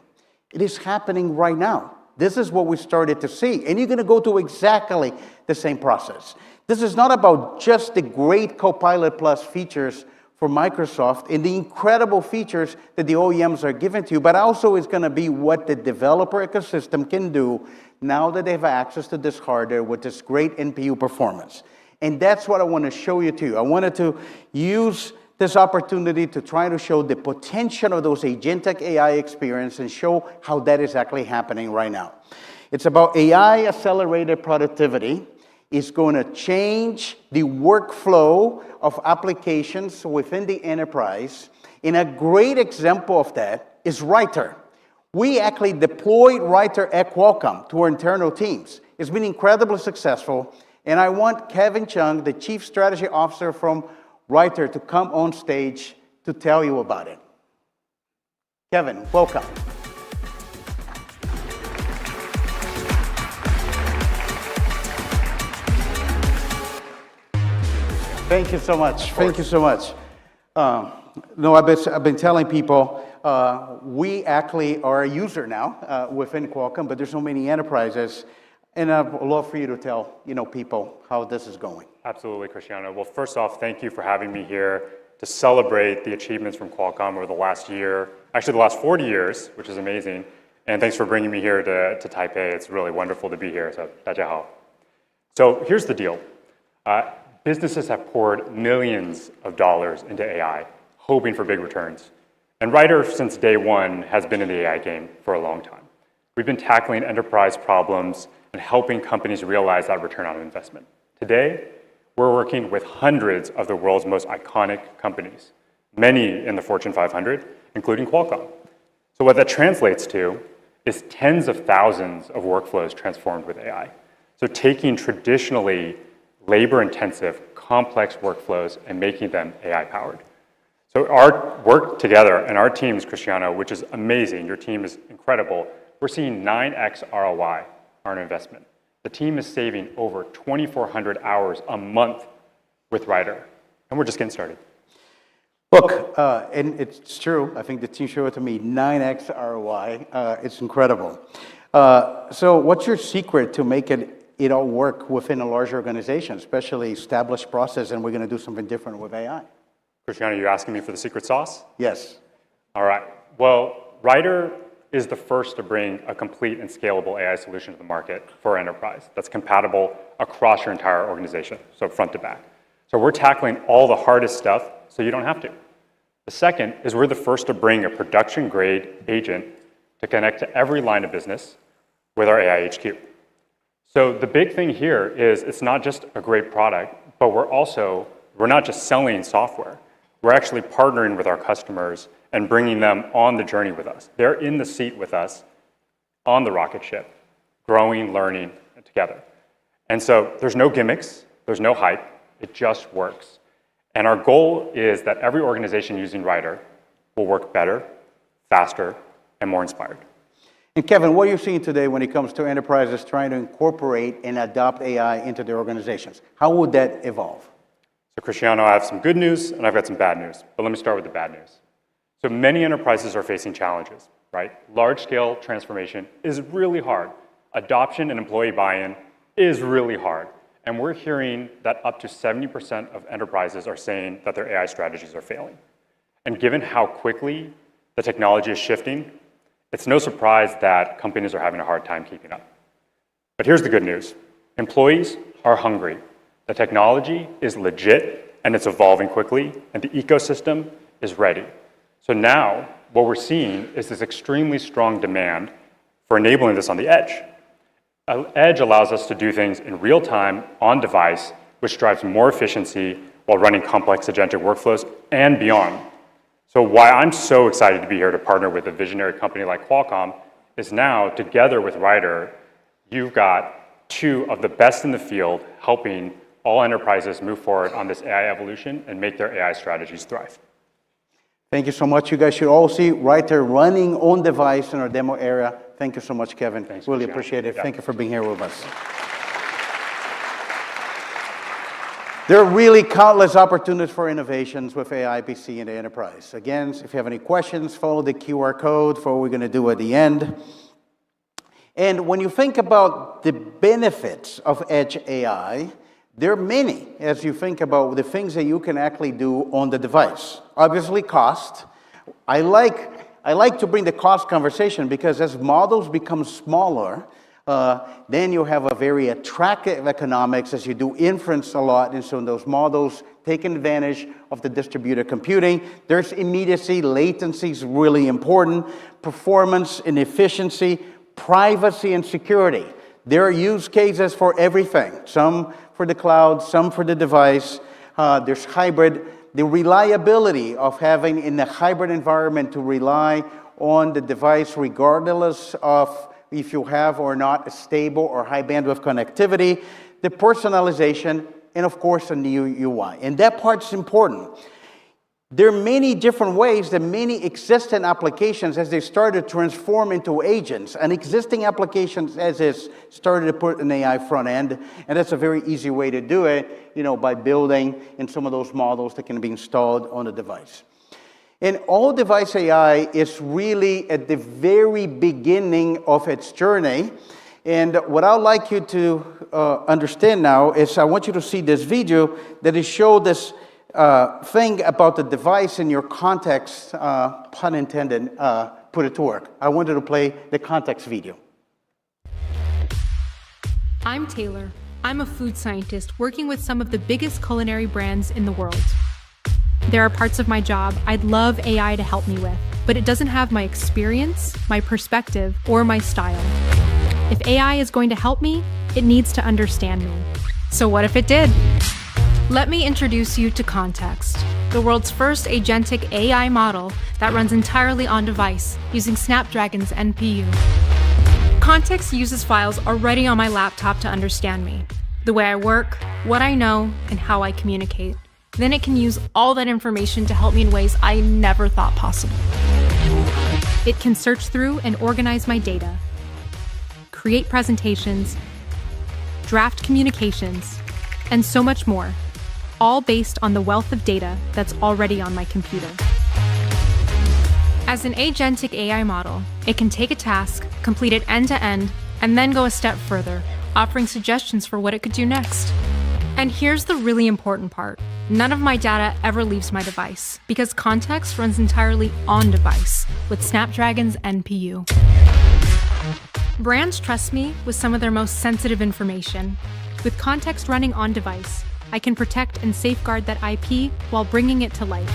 It is happening right now. This is what we started to see, and you're going to go through exactly the same process. This is not about just the great Copilot Plus features for Microsoft and the incredible features that the OEMs are giving to you, but also it's going to be what the developer ecosystem can do now that they have access to this hardware with this great NPU performance. And that's what I want to show you too. I wanted to use this opportunity to try to show the potential of those agentic AI experience and show how that is actually happening right now. It's about AI accelerated productivity. It's going to change the workflow of applications within the enterprise. And a great example of that is Writer. We actually deployed Writer at Qualcomm to our internal teams. It's been incredibly successful. And I want Kevin Chung, the Chief Strategy Officer from Writer, to come on stage to tell you about it. Kevin, welcome. Thank you so much. Thank you so much. No, I've been telling people we actually are a user now within Qualcomm, but there's so many enterprises. And I'd love for you to tell people how this is going. Absolutely, Cristiano. Well, first off, thank you for having me here to celebrate the achievements from Qualcomm over the last year, actually the last 40 years, which is amazing. And thanks for bringing me here to Taipei. It's really wonderful to be here. So, 大家好. So here's the deal. Businesses have poured millions of dollars into AI, hoping for big returns. And Writer, since day one, has been in the AI game for a long time. We've been tackling enterprise problems and helping companies realize that return on investment. Today, we're working with hundreds of the world's most iconic companies, many in the Fortune 500, including Qualcomm. So what that translates to is tens of thousands of workflows transformed with AI. So taking traditionally labor-intensive, complex workflows and making them AI-powered. So our work together and our teams, Cristiano, which is amazing, your team is incredible, we're seeing 9x ROI on our investment. The team is saving over 2,400 hours a month with Writer, and we're just getting started. Look, and it's true, I think the team showed it to me, 9x ROI, it's incredible. So what's your secret to make it all work within a large organization, especially established process, and we're going to do something different with AI? Cristiano, you're asking me for the secret sauce? Yes. All right. Well, Writer is the first to bring a complete and scalable AI solution to the market for enterprise that's compatible across your entire organization, so front to back. So we're tackling all the hardest stuff so you don't have to. The second is we're the first to bring a production-grade agent to connect to every line of business with our AI HQ. So the big thing here is it's not just a great product, but we're not just selling software. We're actually partnering with our customers and bringing them on the journey with us. They're in the seat with us on the rocket ship, growing, learning together. And so there's no gimmicks, there's no hype, it just works. And our goal is that every organization using Writer will work better, faster, and more inspired. And Kevin, what are you seeing today when it comes to enterprises trying to incorporate and adopt AI into their organizations? How would that evolve? So Cristiano, I have some good news and I've got some bad news, but let me start with the bad news. So many enterprises are facing challenges, right? Large-scale transformation is really hard. Adoption and employee buy-in is really hard. And we're hearing that up to 70% of enterprises are saying that their AI strategies are failing. And given how quickly the technology is shifting, it's no surprise that companies are having a hard time keeping up. But here's the good news. Employees are hungry. The technology is legit and it's evolving quickly and the ecosystem is ready. So now what we're seeing is this extremely strong demand for enabling this on the edge. Edge allows us to do things in real time on device, which drives more efficiency while running complex agentic workflows and beyond. So why I'm so excited to be here to partner with a visionary company like Qualcomm is now, together with Ryder, you've got two of the best in the field helping all enterprises move forward on this AI evolution and make their AI strategies thrive. Thank you so much. You guys should all see right there running on device in our demo area. Thank you so much, Kevin. Thanks, really Christian. appreciate it. Yeah. Thank you for being here with us. There are really countless opportunities for innovations with AI PC in the enterprise. Again, if you have any questions, follow the QR code for what we're going to do at the end. And when you think about the benefits of Edge AI, there are many as you think about the things that you can actually do on the device. Obviously, cost. I like to bring the cost conversation because as models become smaller, then you have a very attractive economics as you do inference a lot, and so those models take advantage of the distributed computing. There's immediacy, latency is really important, performance and efficiency, privacy and security. There are use cases for everything, some for the cloud, some for the device. There's hybrid. The reliability of having in a hybrid environment to rely on the device regardless of if you have or not a stable or high bandwidth connectivity, the personalization, and of course a new UI. And that part's important. There are many different ways that many existing applications, as they started to transform into agents, and existing applications as is started to put an AI front end, and that's a very easy way to do it, by building in some of those models that can be installed on the device. And all device AI is really at the very beginning of its journey. And what I'd like you to understand now is I want you to see this video that is show this thing about the device in your context, pun intended, put it to work. I wanted to play the context video. I'm Taylor. I'm a food scientist working with some of the biggest culinary brands in the world. There are parts of my job I'd love AI to help me with, but it doesn't have my experience, my perspective, or my style. If AI is going to help me, it needs to understand me. So what if it did? Let me introduce you to Context, the world's first agentic AI model that runs entirely on device using Snapdragon's NPU. Context uses files already on my laptop to understand me, the way I work, what I know, and how I communicate. Then it can use all that information to help me in ways I never thought possible. It can search through and organize my data, create presentations, draft communications, and so much more, all based on the wealth of data that's already on my computer. As an agentic AI model, it can take a task, complete it end-to-end, and then go a step further, offering suggestions for what it could do next. And here's the really important part. None of my data ever leaves my device because Context runs entirely on device with Snapdragon's NPU. Brands trust me with some of their most sensitive information. With Context running on device, I can protect and safeguard that IP while bringing it to life.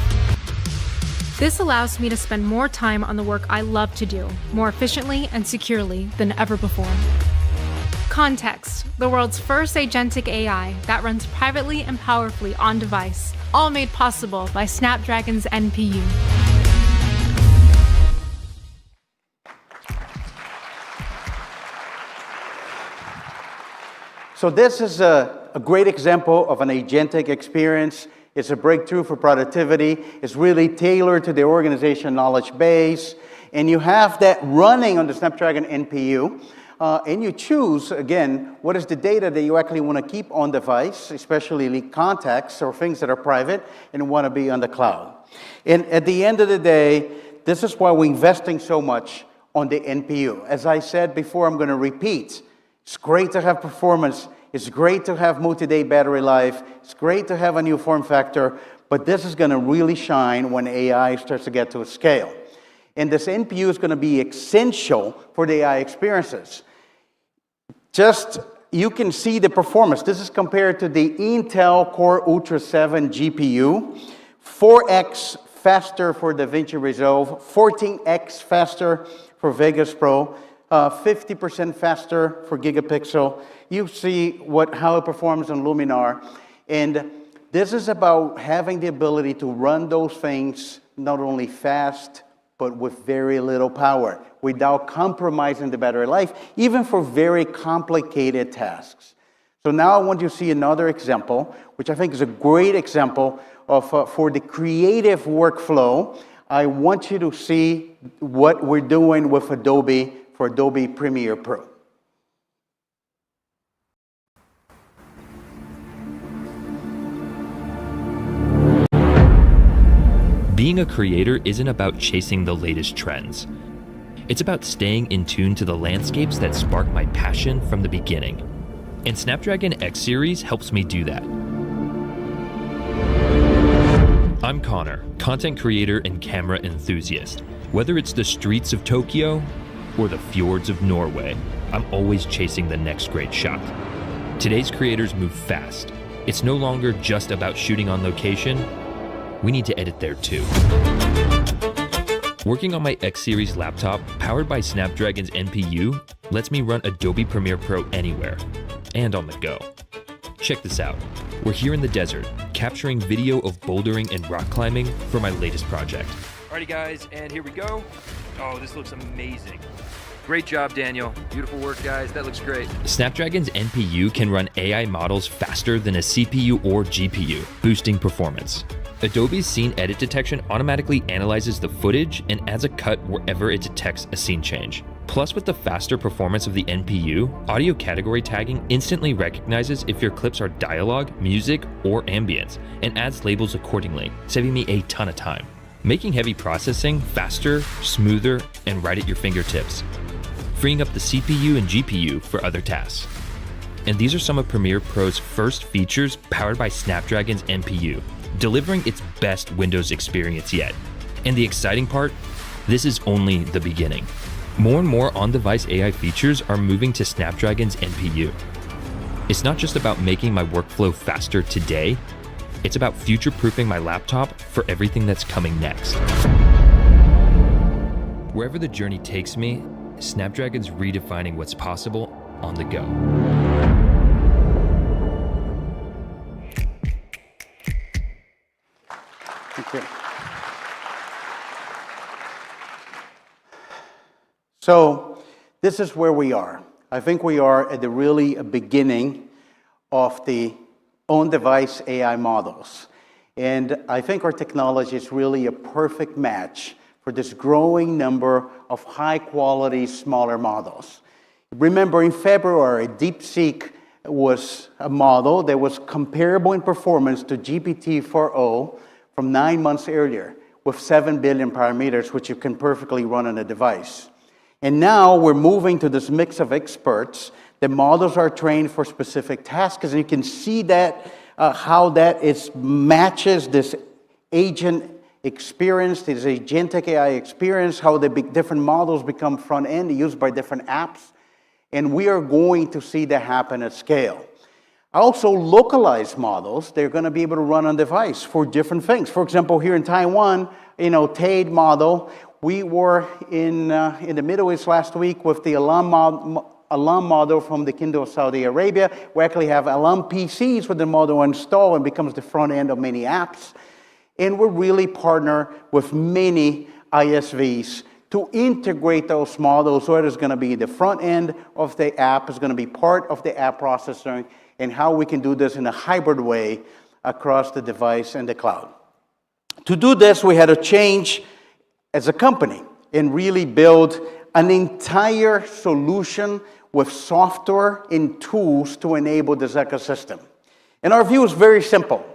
This allows me to spend more time on the work I love to do, more efficiently and securely than ever before. Context, the world's first agentic AI that runs privately and powerfully on device, all made possible by Snapdragon's NPU. So this is a great example of an agentic experience. It's a breakthrough for productivity. It's really tailored to the organization knowledge base. And you have that running on the Snapdragon NPU. And you choose, again, what is the data that you actually want to keep on device, especially contacts or things that are private and want to be on the cloud. And at the end of the day, this is why we're investing so much on the NPU. As I said before, I'm going to repeat. It's great to have performance. It's great to have multi-day battery life. It's great to have a new form factor. But this is going to really shine when AI starts to get to a scale. And this NPU is going to be essential for the AI experiences. Just, you can see the performance. This is compared to the Intel Core Ultra 7 GPU. 4x faster for DaVinci Resolve, 14x faster for Vegas Pro, 50% faster for Gigapixel. You see how it performs on Luminar. And this is about having the ability to run those things not only fast, but with very little power, without compromising the battery life, even for very complicated tasks. So now I want you to see another example, which I think is a great example of for the creative workflow. I want you to see what we're doing with Adobe for Adobe Premiere Pro. Being a creator isn't about chasing the latest trends. It's about staying in tune to the landscapes that spark my passion from the beginning. And Snapdragon X Series helps me do that. I'm Connor, content creator and camera enthusiast. Whether it's the streets of Tokyo or the fjords of Norway, I'm always chasing the next great shot. Today's creators move fast. It's no longer just about shooting on location. We need to edit there too. Working on my X Series laptop, powered by Snapdragon's NPU, lets me run Adobe Premiere Pro anywhere and on the go. Check this out. We're here in the desert, capturing video of bouldering and rock climbing for my latest project. Alrighty guys, and here we go. Oh, this looks amazing. Great job, Daniel. Beautiful work, guys. That looks great. Snapdragon's NPU can run AI models faster than a CPU or GPU, boosting performance. Adobe's scene edit detection automatically analyzes the footage and adds a cut wherever it detects a scene change. Plus, with the faster performance of the NPU, audio category tagging instantly recognizes if your clips are dialogue, music, or ambience, and adds labels accordingly, saving me a ton of time. Making heavy processing faster, smoother, and right at your fingertips, freeing up the CPU and GPU for other tasks. And these are some of Premiere Pro's first features powered by Snapdragon's NPU, delivering its best Windows experience yet. And the exciting part, this is only the beginning. More and more on-device AI features are moving to Snapdragon's NPU. It's not just about making my workflow faster today, it's about future-proofing my laptop for everything that's coming next. Wherever the journey takes me, Snapdragon's redefining what's possible on the go. Okay. So this is where we are. I think we are at the really beginning of the on-device AI models. And I think our technology is really a perfect match for this growing number of high-quality, smaller models. Remember, in February, DeepSeek was a model that was comparable in performance to GPT-4o from 9 months earlier, with 7 billion parameters, which you can perfectly run on a device. And now we're moving to this mix of experts. The models are trained for specific tasks, and you can see that how that matches this agent experience, this agentic AI experience, how the different models become front-end used by different apps. And we are going to see that happen at scale. Also, localized models, they're going to be able to run on device for different things. For example, here in Taiwan, TAIPEI model, we were in the Middle East last week with the Alam model from the Kingdom of Saudi Arabia. We actually have Alam PCs with the model installed and becomes the front end of many apps. And we really partner with many ISVs to integrate those models, so it is going to be the front end of the app, is going to be part of the app processing, and how we can do this in a hybrid way across the device and the cloud. To do this, we had to change as a company and really build an entire solution with software and tools to enable this ecosystem. And our view is very simple.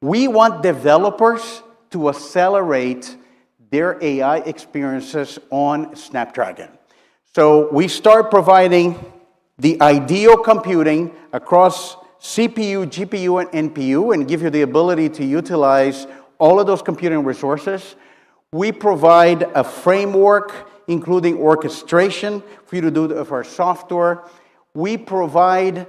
We want developers to accelerate their AI experiences on Snapdragon. So we start providing the ideal computing across CPU, GPU, and NPU, and give you the ability to utilize all of those computing resources. We provide a framework, including orchestration, for you to do with our software. We provide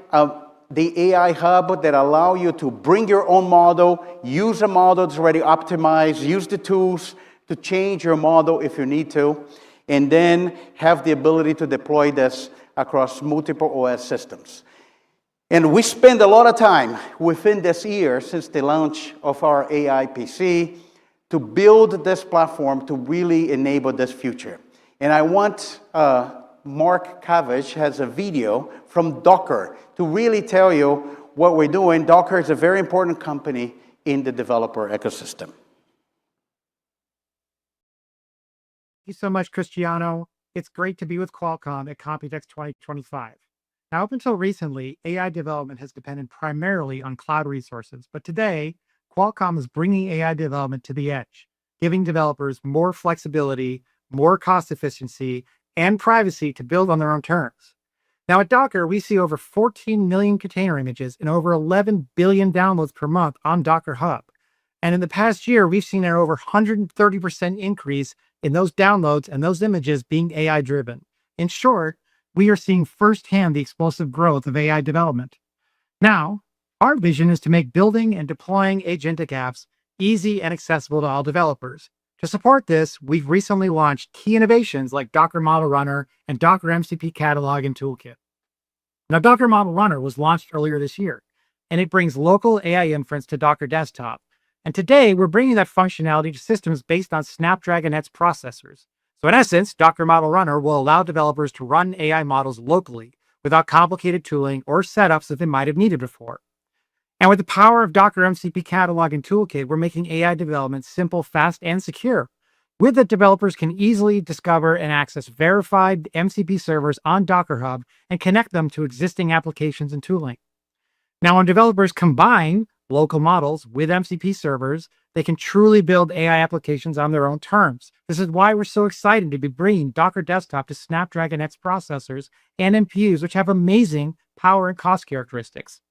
the AI hub that allow you to bring your own model, use a model that's already optimized, use the tools to change your model if you need to, and then have the ability to deploy this across multiple OS systems. And we spend a lot of time within this year, since the launch of our AI PC, to build this platform to really enable this future. And I want Mark Cavish has a video from Docker to really tell you what we're doing. Docker is a very important company in the developer ecosystem. Thank you so much, Cristiano. It's great to be with Qualcomm at Computex 2025. Now, up until recently, AI development has depended primarily on cloud resources, but today, Qualcomm is bringing AI development to the edge, giving developers more flexibility, more cost efficiency, and privacy to build on their own terms. Now, at Docker, we see over 14 million container images and over 11 billion downloads per month on Docker Hub. And in the past year, we've seen an over 130% increase in those downloads and those images being AI-driven. In short, we are seeing firsthand the explosive growth of AI development. Now, our vision is to make building and deploying agentic apps easy and accessible to all developers. To support this, we've recently launched key innovations like Docker Model Runner and Docker MCP Catalog and Toolkit. Now, Docker Model Runner was launched earlier this year, and it brings local AI inference to Docker Desktop. And today, we're bringing that functionality to systems based on Snapdragon X processors. So in essence, Docker Model Runner will allow developers to run AI models locally without complicated tooling or setups that they might have needed before. And with the power of Docker MCP Catalog and Toolkit, we're making AI development simple, fast, and secure. With it, developers can easily discover and access verified MCP servers on Docker Hub and connect them to existing applications and tooling. Now, when developers combine local models with MCP servers, they can truly build AI applications on their own terms. This is why we're so excited to be bringing Docker Desktop to Snapdragon X processors and NPUs, which have amazing power and cost characteristics.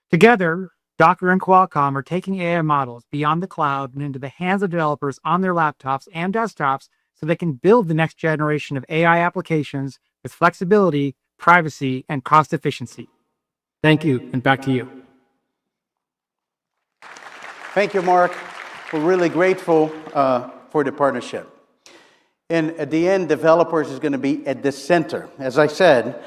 Together, Docker and Qualcomm are taking AI models beyond the cloud and into the hands of developers on their laptops and desktops so they can build the next generation of AI applications with flexibility, privacy, and cost efficiency. Thank you, and back to you. Thank you, Mark. We're really grateful for the partnership. And at the end, developers is going to be at the center. As I said,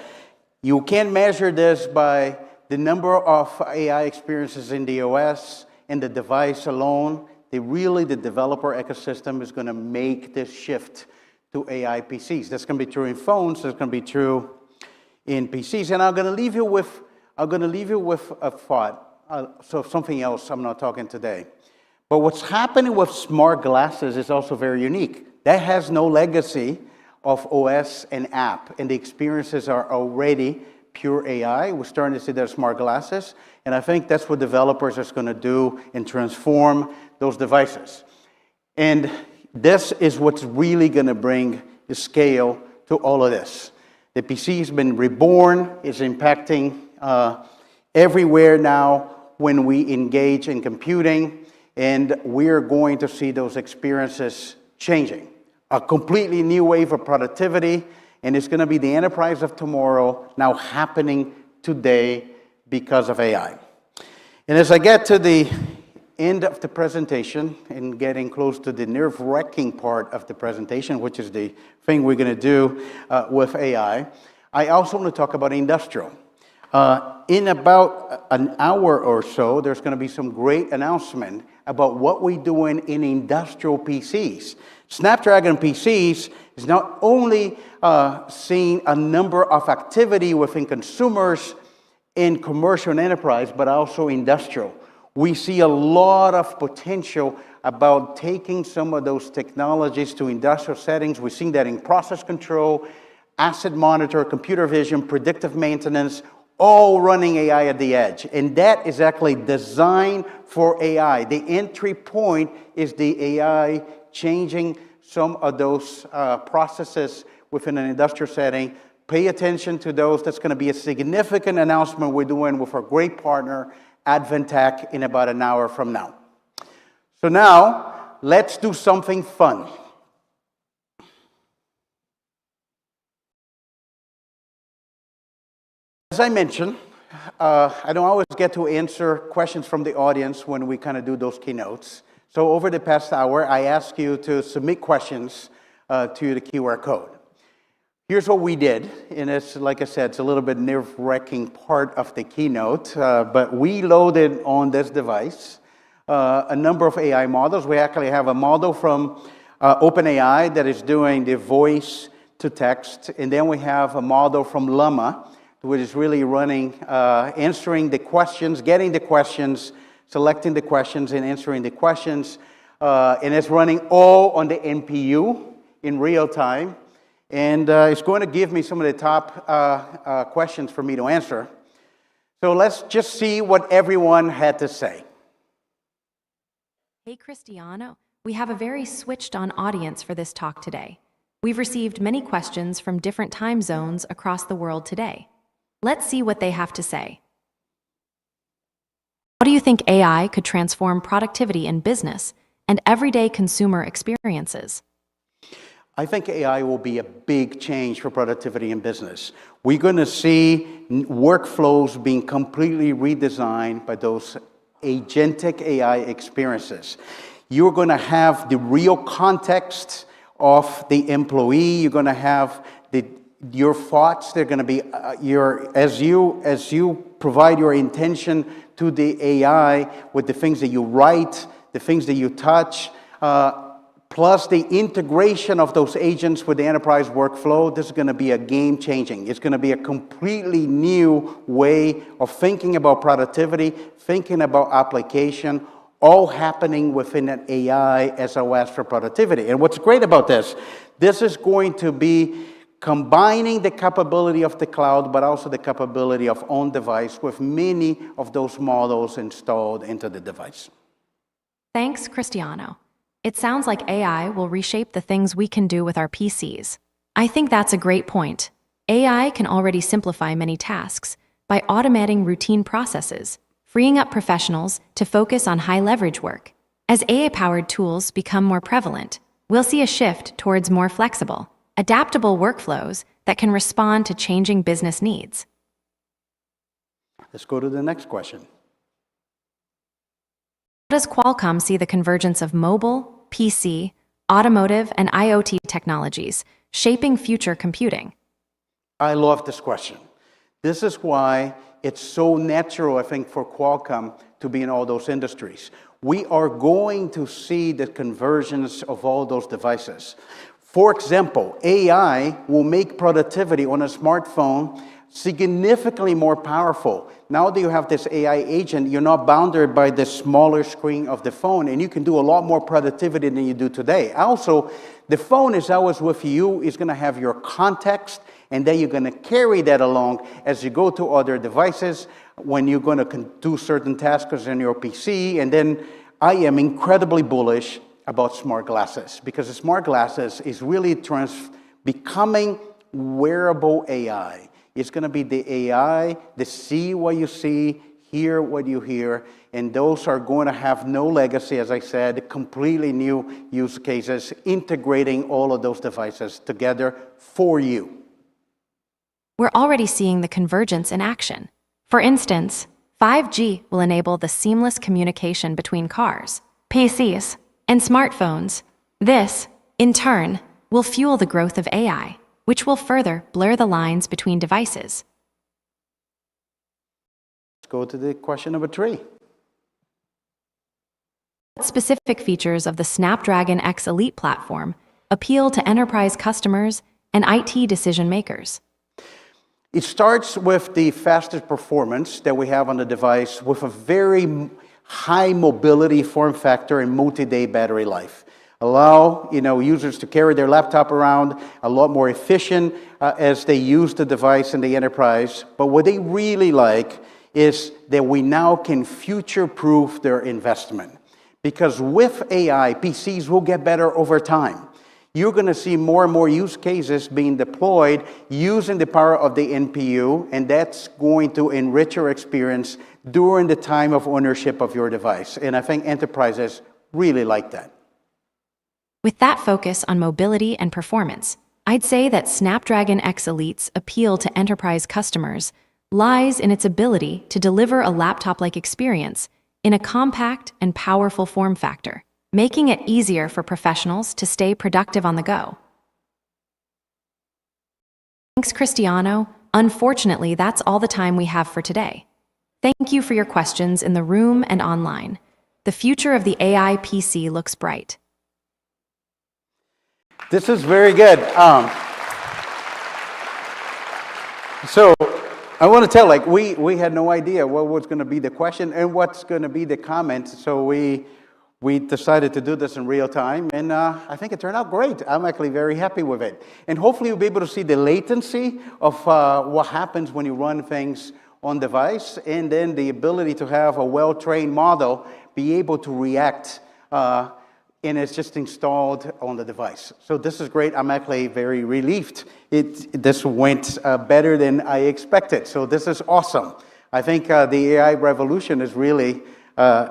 you can't measure this by the number of AI experiences in the OS and the device alone. The developer ecosystem is going to make this shift to AI PCs. That's going to be true in phones. That's going to be true in PCs. And I'm going to leave you with a thought. So something else I'm not talking today. But what's happening with smart glasses is also very unique. That has no legacy of OS and app, and the experiences are already pure AI. We're starting to see their smart glasses, and I think that's what developers are going to do and transform those devices. And this is what's really going to bring the scale to all of this. The PC has been reborn, is impacting everywhere now when we engage in computing, and we're going to see those experiences changing. A completely new wave of productivity, and it's going to be the enterprise of tomorrow now happening today because of AI. And as I get to the end of the presentation and getting close to the nerve-wracking part of the presentation, which is the thing we're going to do with AI, I also want to talk about industrial. In about an hour or so, there's going to be some great announcement about what we're doing in industrial PCs. Snapdragon PCs is not only seeing a number of activity within consumers in commercial and enterprise, but also industrial. We see a lot of potential about taking some of those technologies to industrial settings. We've seen that in process control, asset monitor, computer vision, predictive maintenance, all running AI at the edge. And that is actually designed for AI. The entry point is the AI changing some of those processes within an industrial setting. Pay attention to those. That's going to be a significant announcement we're doing with our great partner, Advantech, in about an hour from now. So now, let's do something fun. As I mentioned, I don't always get to answer questions from the audience when we kind of do those keynotes. So over the past hour, I asked you to submit questions to the QR code. Here's what we did, and it's, like I said, it's a little bit nerve-wracking part of the keynote, but we loaded on this device a number of AI models. We actually have a model from OpenAI that is doing the voice to text, and then we have a model from Llama, which is really running, answering the questions, getting the questions, selecting the questions, and answering the questions. And it's running all on the NPU in real time. And it's going to give me some of the top questions for me to answer. So let's just see what everyone had to say. Hey, Cristiano. We have a very switched-on audience for this talk today. We've received many questions from different time zones across the world today. Let's see what they have to say. How do you think AI could transform productivity in business and everyday consumer experiences? I think AI will be a big change for productivity in business. We're going to see workflows being completely redesigned by those agentic AI experiences. You're going to have the real context of the employee. You're going to have your thoughts. They're going to be as you provide your intention to the AI with the things that you write, the things that you touch, plus the integration of those agents with the enterprise workflow. This is going to be a game changing. It's going to be a completely new way of thinking about productivity, thinking about application, all happening within an AI SOS for productivity. And what's great about this is going to be combining the capability of the cloud, but also the capability of on-device with many of those models installed into the device. Thanks, Cristiano. It sounds like AI will reshape the things we can do with our PCs. I think that's a great point. AI can already simplify many tasks by automating routine processes, freeing up professionals to focus on high-leverage work. As AI-powered tools become more prevalent, we'll see a shift towards more flexible, adaptable workflows that can respond to changing business needs. Let's go to the next question. How does Qualcomm see the convergence of mobile, PC, automotive, and IoT technologies shaping future computing? I love this question. This is why it's so natural, I think, for Qualcomm to be in all those industries. We are going to see the convergence of all those devices. For example, AI will make productivity on a smartphone significantly more powerful. Now that you have this AI agent, you're not bounded by the smaller screen of the phone, and you can do a lot more productivity than you do today. Also, the phone is always with you. It's going to have your context, and then you're going to carry that along as you go to other devices when you're going to do certain tasks on your PC. And then I am incredibly bullish about smart glasses, because the smart glasses is really becoming wearable AI. It's going to be the AI that see what you see, hear what you hear, and those are going to have no legacy, as I said, completely new use cases, integrating all of those devices together for you. We're already seeing the convergence in action. For instance, 5G will enable the seamless communication between cars, PCs, and smartphones. This, in turn, will fuel the growth of AI, which will further blur the lines between devices. Let's go to the question number 3. What specific features of the Snapdragon X Elite platform appeal to enterprise customers and IT decision makers? It starts with the fastest performance that we have on the device with a very high mobility form factor and multi-day battery life. Allow users to carry their laptop around a lot more efficient as they use the device in the enterprise. But what they really like is that we now can future-proof their investment. Because with AI, PCs will get better over time. You're going to see more and more use cases being deployed using the power of the NPU, and that's going to enrich your experience during the time of ownership of your device. And I think enterprises really like that. With that focus on mobility and performance, I'd say that Snapdragon X Elite's appeal to enterprise customers lies in its ability to deliver a laptop-like experience in a compact and powerful form factor, making it easier for professionals to stay productive on the go. Thanks, Cristiano. Unfortunately, that's all the time we have for today. Thank you for your questions in the room and online. The future of the AI PC looks bright. This is very good. So I want to tell, like, we had no idea what was going to be the question and what's going to be the comment. So we decided to do this in real time, and I think it turned out great. I'm actually very happy with it. And hopefully you'll be able to see the latency of what happens when you run things on device, and then the ability to have a well-trained model be able to react, and it's just installed on the device. So this is great. I'm actually very relieved. This went better than I expected. So this is awesome. I think the AI revolution is really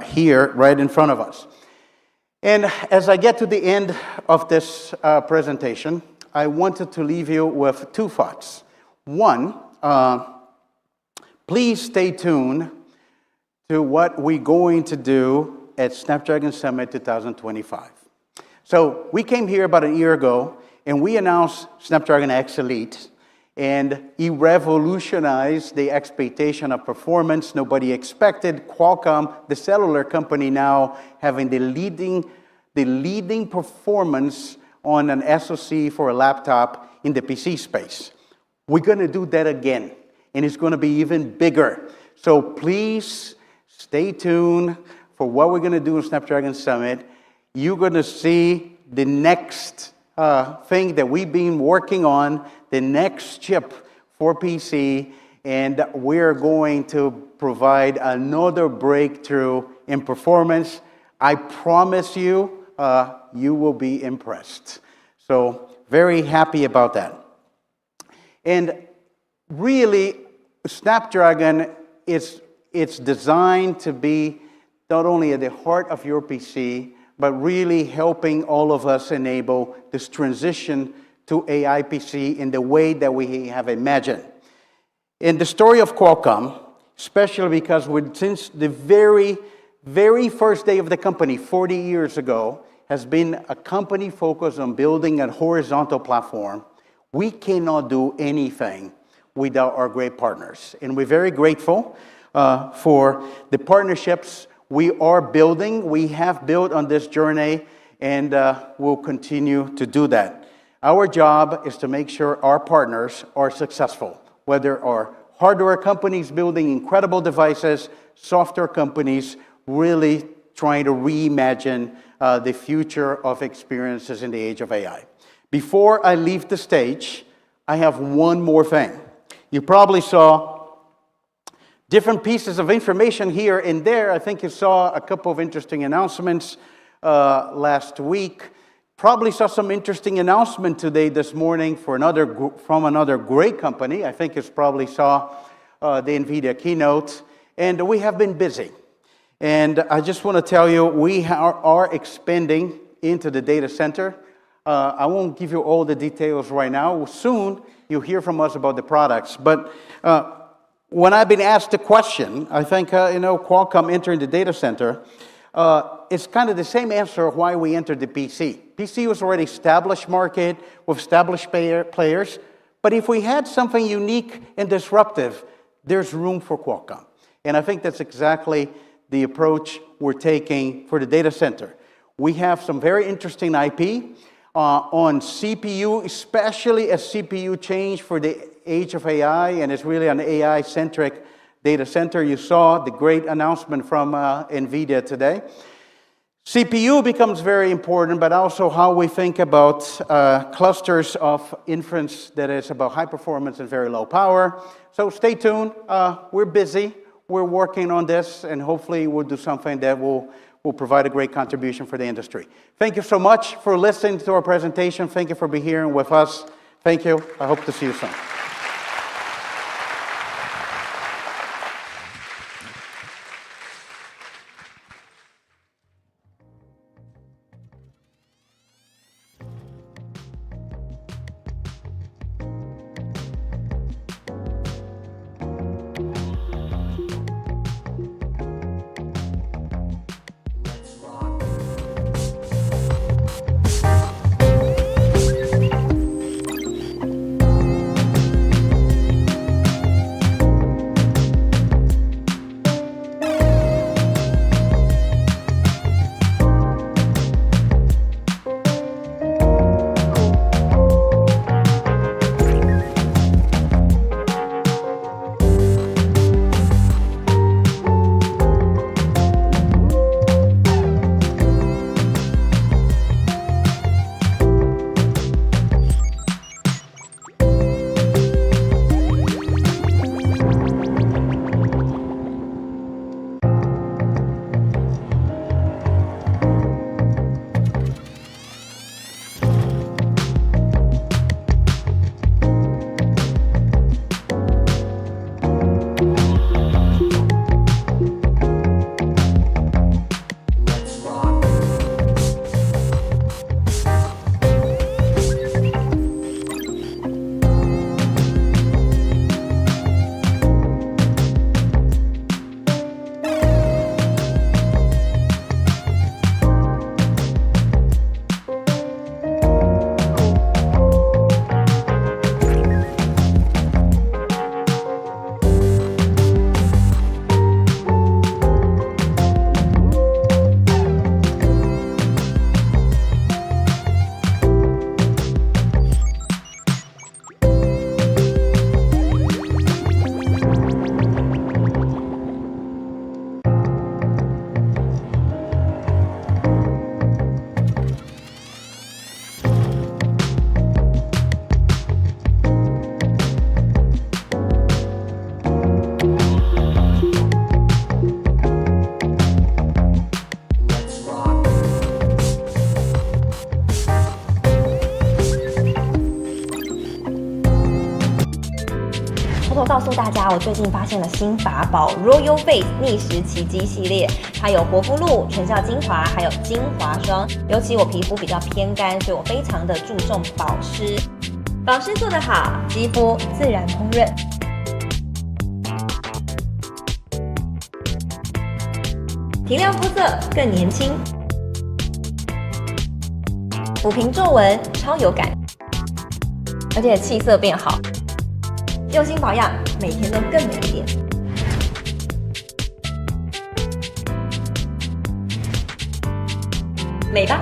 here, right in front of us. And as I get to the end of this presentation, I wanted to leave you with two thoughts. One, please stay tuned to what we're going to do at Snapdragon Summit 2025. So we came here about a year ago, and we announced Snapdragon X Elite, and it revolutionized the expectation of performance. Nobody expected Qualcomm, the cellular company, now having the leading performance on an SoC for a laptop in the PC space. We're going to do that again, and it's going to be even bigger. So please stay tuned for what we're going to do in Snapdragon Summit. You're going to see the next thing that we've been working on, the next chip for PC, and we're going to provide another breakthrough in performance. I promise you, you will be impressed. So very happy about that. And really, Snapdragon it's designed to be not only at the heart of your PC, but really helping all of us enable this transition to AI PC in the way that we have imagined. In the story of Qualcomm, especially because since the very, very first day of the company, 40 years ago, has been a company focused on building a horizontal platform, we cannot do anything without our great partners. And we're very grateful for the partnerships we are building, we have built on this journey, and we'll continue to do that. Our job is to make sure our partners are successful, whether our hardware companies building incredible devices, software companies really trying to reimagine the future of experiences in the age of AI. Before I leave the stage, I have one more thing. You probably saw different pieces of information here and there. I think you saw a couple of interesting announcements last week. Probably saw some interesting announcement today, this morning, from another great company. I think you probably saw the NVIDIA keynote. And we have been busy. And I just want to tell you, we are expanding into the data center. I won't give you all the details right now. Soon, you'll hear from us about the products. But when I've been asked the question, I think, Qualcomm entering the data center, it's kind of the same answer of why we entered the PC. PC was already established market with established players, but if we had something unique and disruptive, there's room for Qualcomm. And I think that's exactly the approach we're taking for the data center. We have some very interesting IP on CPU, especially a CPU change for the age of AI, and it's really an AI-centric data center. You saw the great announcement from NVIDIA today. CPU becomes very important, but also how we think about clusters of inference that is about high performance and very low power. So stay tuned. We're busy. We're working on this, and hopefully we'll do something that will provide a great contribution for the industry. Thank you so much for listening to our presentation. Thank you for being here with us. Thank you. I hope to see you soon. 头告诉大家，我最近发现了新法宝 Royal Face 逆时奇迹系列，它有活肤露、全效精华，还有精华霜。尤其我皮肤比较偏干，所以我非常的注重保湿。保湿做得好，肌肤自然烹润。提亮肤色更年轻，抚平皱纹超有感，而且气色变好。用心保养，每天都更美一点。美吧！